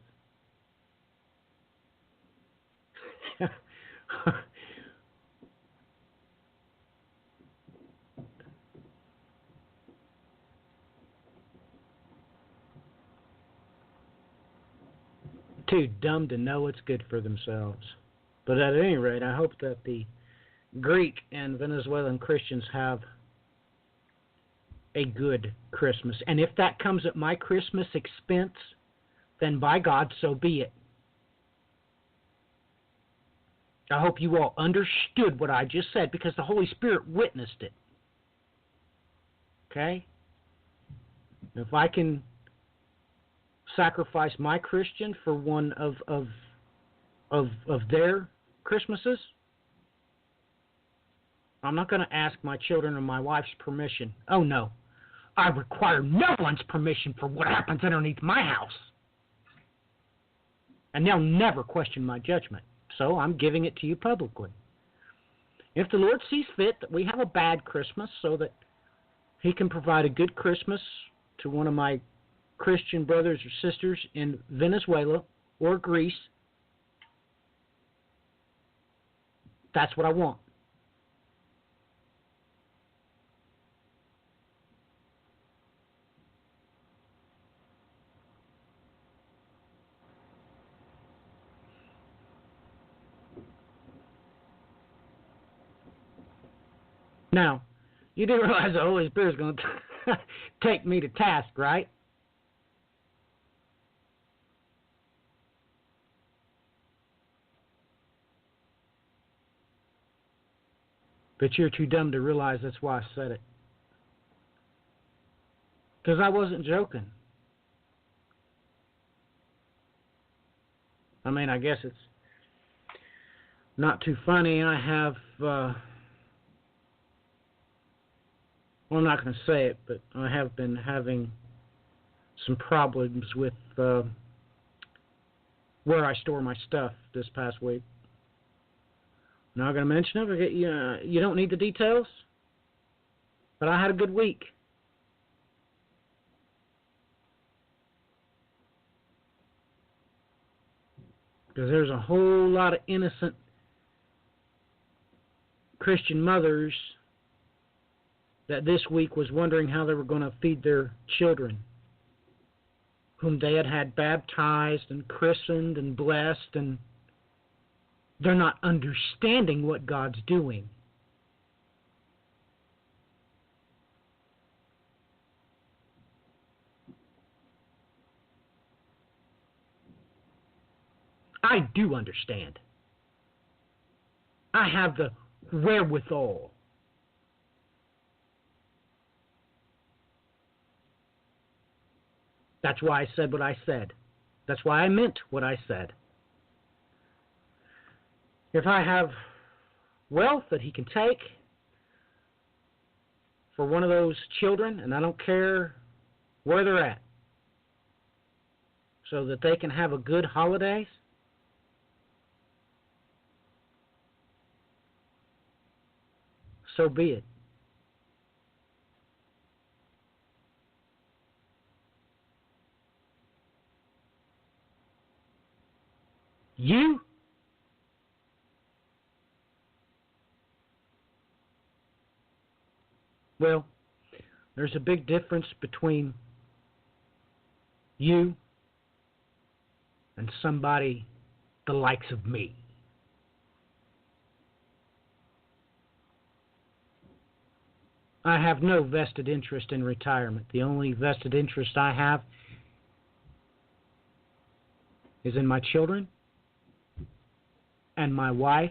Too dumb to know it's good for themselves. But at any rate, I hope that the Greek and Venezuelan Christians have a good Christmas. And if that comes at my Christmas expense, then by God, so be it. I hope you all understood what I just said, because the Holy Spirit witnessed it. Okay? If I can sacrifice my Christian for one of their Christmases, I'm not going to ask my children or my wife's permission. Oh, no. I require no one's permission for what happens underneath my house. And they'll never question my judgment. So I'm giving it to you publicly. If the Lord sees fit that we have a bad Christmas so that He can provide a good Christmas to one of my Christian brothers or sisters in Venezuela or Greece, that's what I want. Now, you do realize the Holy Spirit is going to take me to task, right? But you're too dumb to realize that's why I said it. Because I wasn't joking. I mean, I guess it's not too funny. I have... well, I'm not going to say it, but I have been having some problems with where I store my stuff this past week. Not going to mention it. You don't need the details, but I had a good week. Because there's a whole lot of innocent Christian mothers that this week was wondering how they were going to feed their children, whom they had baptized and christened and blessed, and they're not understanding what God's doing. I do understand. I have the wherewithal. That's why I said what I said. That's why I meant what I said. If I have wealth that He can take for one of those children, and I don't care where they're at, so that they can have a good holidays, so be it. You? Well, there's a big difference between you and somebody the likes of me. I have no vested interest in retirement. The only vested interest I have is in my children and my wife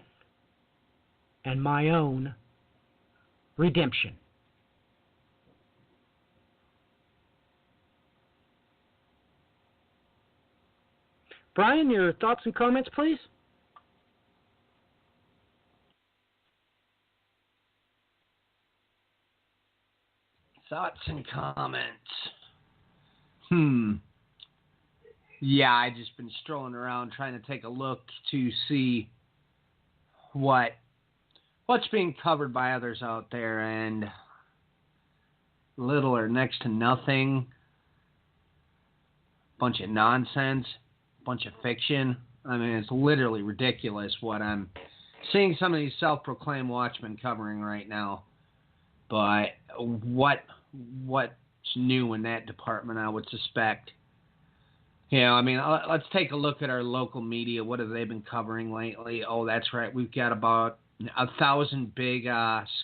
and my own redemption. Brian, your thoughts and comments, please? Thoughts and comments. Yeah, I just been strolling around trying to take a look to see what's being covered by others out there, and little or next to nothing. Bunch of nonsense, bunch of fiction. I mean, it's literally ridiculous what I'm seeing some of these self-proclaimed watchmen covering right now. But what's new in that department, I would suspect. You know, I mean, let's take a look at our local media. What have they been covering lately? Oh, that's right. We've got about 1,000 big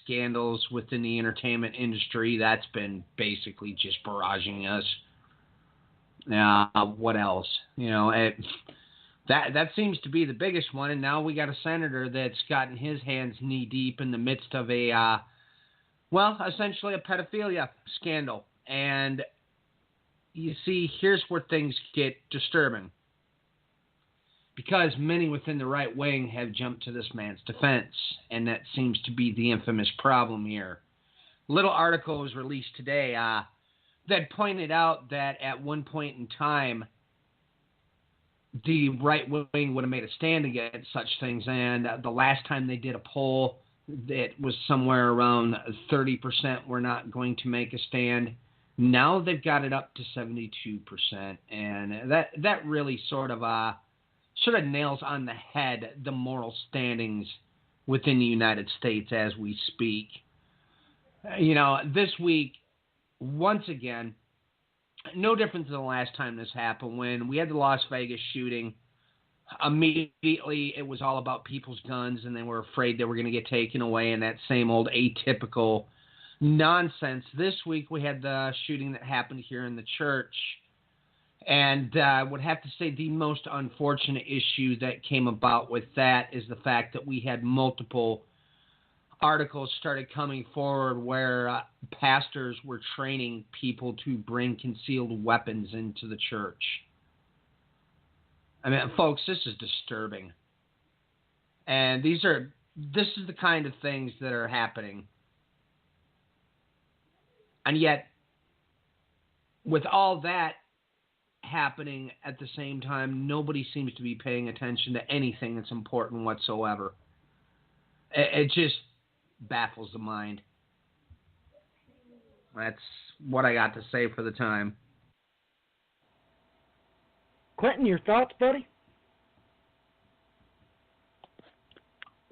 scandals within the entertainment industry. That's been basically just barraging us. What else? You know, that seems to be the biggest one. And now we got a senator that's gotten his hands knee deep in the midst of essentially a pedophilia scandal. And you see, here's where things get disturbing. Because many within the right wing have jumped to this man's defense, and that seems to be the infamous problem here. A little article was released today. that pointed out that at one point in time, the right wing would have made a stand against such things, and the last time they did a poll, it was somewhere around 30% were not going to make a stand. Now they've got it up to 72%, and that really sort of nails on the head the moral standings within the United States as we speak. This week, once again, no different than the last time this happened. When we had the Las Vegas shooting, immediately it was all about people's guns, and they were afraid they were going to get taken away, and that same old atypical nonsense. This week we had the shooting that happened here in the church, and I would have to say the most unfortunate issue that came about with that is the fact that we had multiple articles started coming forward where pastors were training people to bring concealed weapons into the church. I mean, folks, this is disturbing. And this is the kind of things that are happening. And yet, with all that happening at the same time, nobody seems to be paying attention to anything that's important whatsoever. It just baffles the mind. That's what I got to say for the time. Clinton, your thoughts, buddy?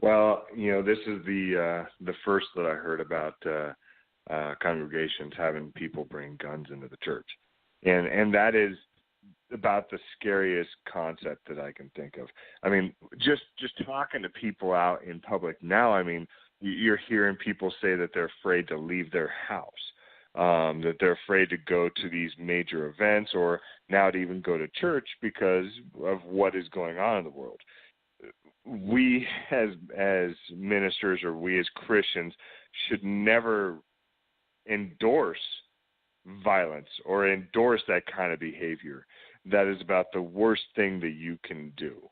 Well, this is the first that I heard about congregations having people bring guns into the church, and that is about the scariest concept that I can think of. I mean, just talking to people out in public now, I mean, you're hearing people say that they're afraid to leave their house, that they're afraid to go to these major events or now to even go to church because of what is going on in the world. We as ministers or we as Christians should never endorse violence or endorse that kind of behavior. That is about the worst thing that you can do.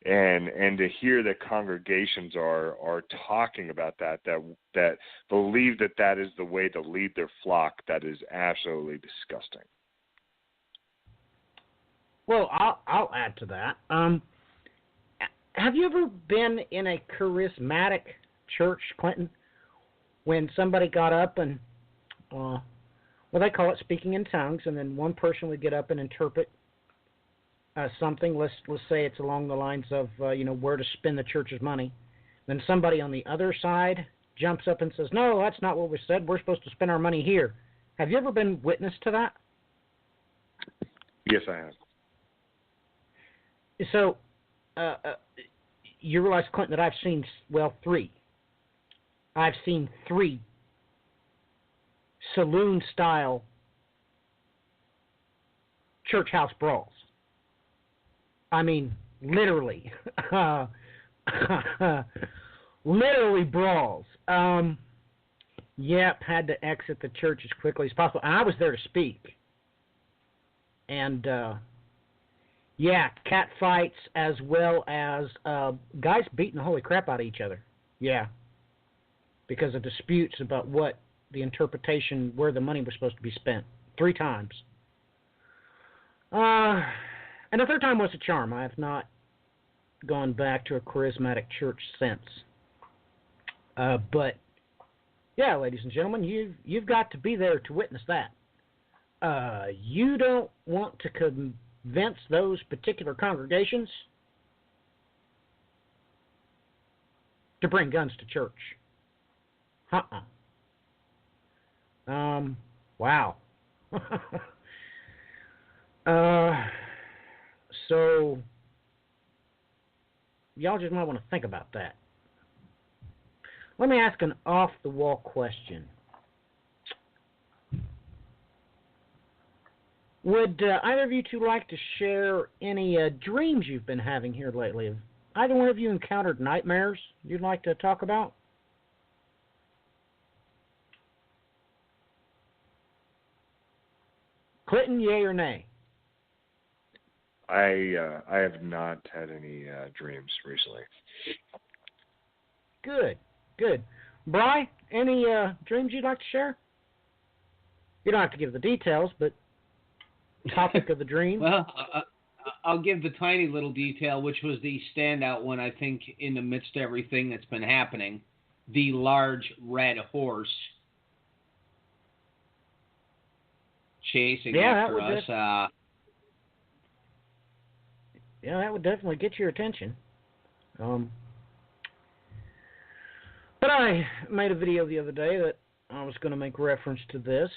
And to hear that congregations are talking about that believe that is the way to lead their flock, that is absolutely disgusting. Well, I'll add to that. Have you ever been in a charismatic church, Clinton, when somebody got up and, they call it speaking in tongues, and then one person would get up and interpret something. Let's say it's along the lines of where to spend the church's money. Then somebody on the other side jumps up and says, "No, that's not what we said. We're supposed to spend our money here." Have you ever been witness to that? Yes, I have. So, you realize, Clinton, that I've seen three. I've seen 3 saloon-style church house brawls. I mean, literally. Literally brawls. Had to exit the church as quickly as possible. And I was there to speak. And, cat fights as well as guys beating the holy crap out of each other. Yeah. Because of disputes about what the interpretation, where the money was supposed to be spent. 3 times. And the 3rd time was a charm. I have not gone back to a charismatic church since. But, yeah, ladies and gentlemen, you've got to be there to witness that. You don't want to convince those particular congregations to bring guns to church. Wow. So, y'all just might want to think about that. Let me ask an off-the-wall question. Would either of you two like to share any dreams you've been having here lately? Have either one of you encountered nightmares you'd like to talk about? Clinton, yay or nay? I have not had any dreams recently. Good. Bri, any dreams you'd like to share? You don't have to give the details, but topic of the dream. Well, I'll give the tiny little detail, which was the standout one, I think, in the midst of everything that's been happening. The large red horse chasing after us. Yeah, that would definitely get your attention. But I made a video the other day that I was going to make reference to this.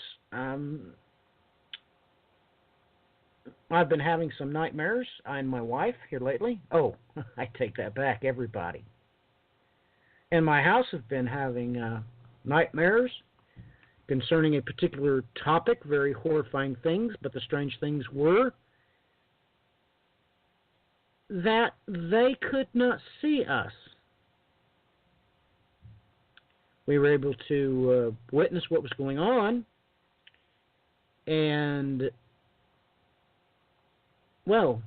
I've been having some nightmares, I and my wife, here lately. Oh, I take that back, everybody. And my house have been having nightmares concerning a particular topic, very horrifying things, but the strange things were that they could not see us. We were able to witness what was going on, and, well,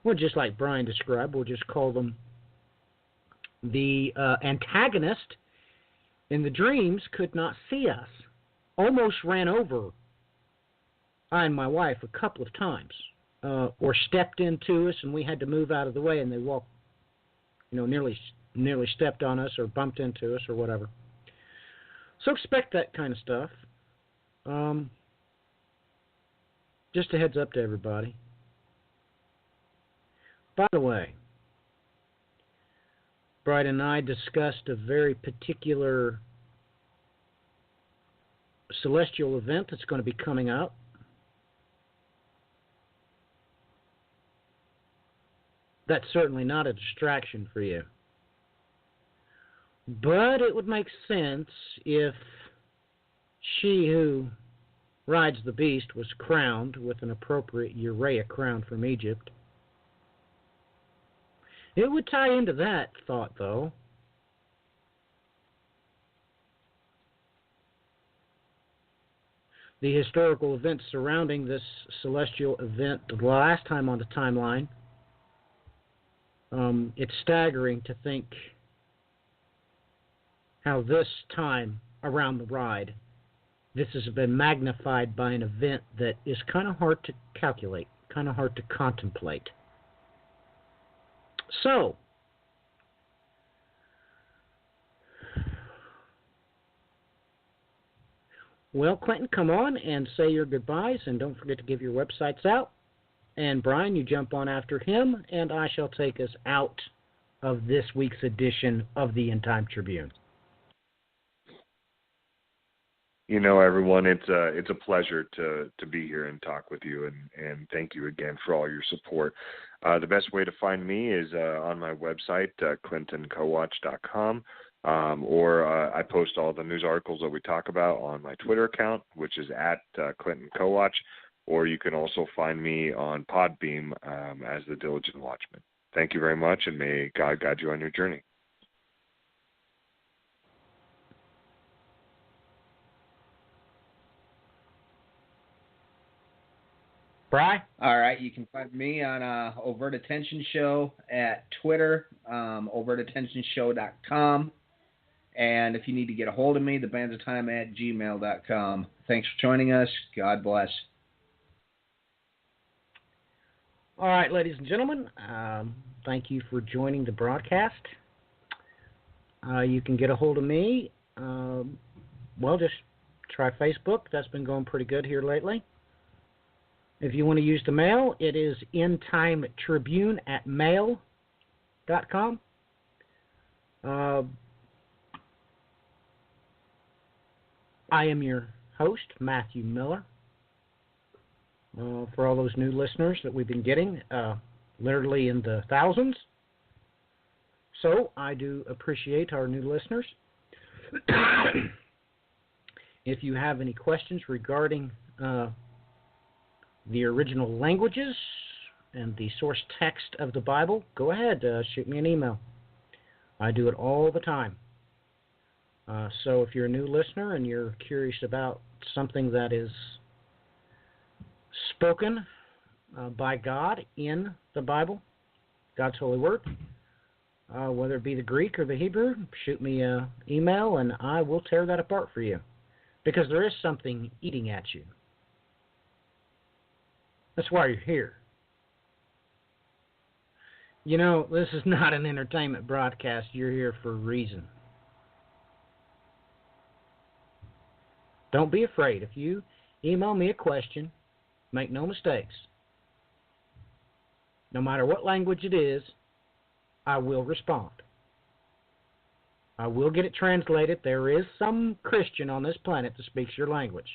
well, just like Brian described, we'll just call them the antagonist in the dreams could not see us. Almost ran over I and my wife a couple of times, or stepped into us, and we had to move out of the way, and they walked, nearly stepped on us or bumped into us or whatever. So expect that kind of stuff. Just a heads up to everybody. By the way, Brian and I discussed a very particular celestial event that's going to be coming up. That's certainly not a distraction for you. But it would make sense if she who rides the beast was crowned with an appropriate Urea crown from Egypt. It would tie into that thought, though. The historical events surrounding this celestial event the last time on the timeline, it's staggering to think how this time around the ride, this has been magnified by an event that is kind of hard to calculate, kind of hard to contemplate. So, well, Quentin, come on and say your goodbyes, and don't forget to give your websites out. And Brian, you jump on after him, and I shall take us out of this week's edition of the End Time Tribune. Everyone, it's a pleasure to be here and talk with you, and thank you again for all your support. The best way to find me is on my website, clintoncowatch.com, or I post all the news articles that we talk about on my Twitter account, which is at clintoncowatch, or you can also find me on Podbeam as the Diligent Watchman. Thank you very much, and may God guide you on your journey. Bri? All right, you can find me on Overt Attention Show at Twitter, overtattentionshow.com. And if you need to get a hold of me, thebandsofTime@gmail.com. Thanks for joining us. God bless. All right, ladies and gentlemen, thank you for joining the broadcast. You can get a hold of me. Just try Facebook. That's been going pretty good here lately. If you want to use the mail, it is endtimetribune@mail.com. I am your host, Matthew Miller. For all those new listeners that we've been getting, literally in the thousands. So I do appreciate our new listeners. If you have any questions regarding the original languages and the source text of the Bible, go ahead, shoot me an email. I do it all the time. So if you're a new listener and you're curious about something that is spoken by God in the Bible, God's holy word, whether it be the Greek or the Hebrew, shoot me an email and I will tear that apart for you. Because there is something eating at you. That's why you're here. You know, this is not an entertainment broadcast. You're here for a reason. Don't be afraid. If you email me a question, make no mistakes. No matter what language it is, I will respond. I will get it translated. There is some Christian on this planet that speaks your language.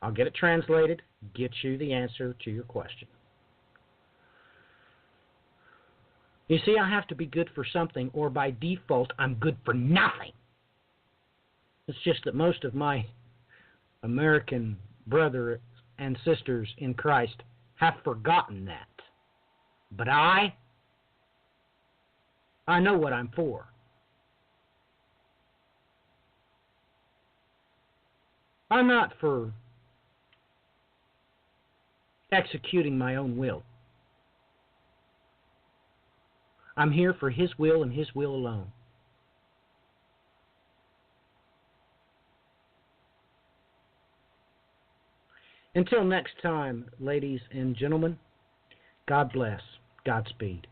I'll get it translated, get you the answer to your question. You see, I have to be good for something, or by default, I'm good for nothing. It's just that most of my American brothers and sisters in Christ have forgotten that. But I know what I'm for. I'm not for executing my own will. I'm here for His will and His will alone. Until next time, ladies and gentlemen, God bless. Godspeed.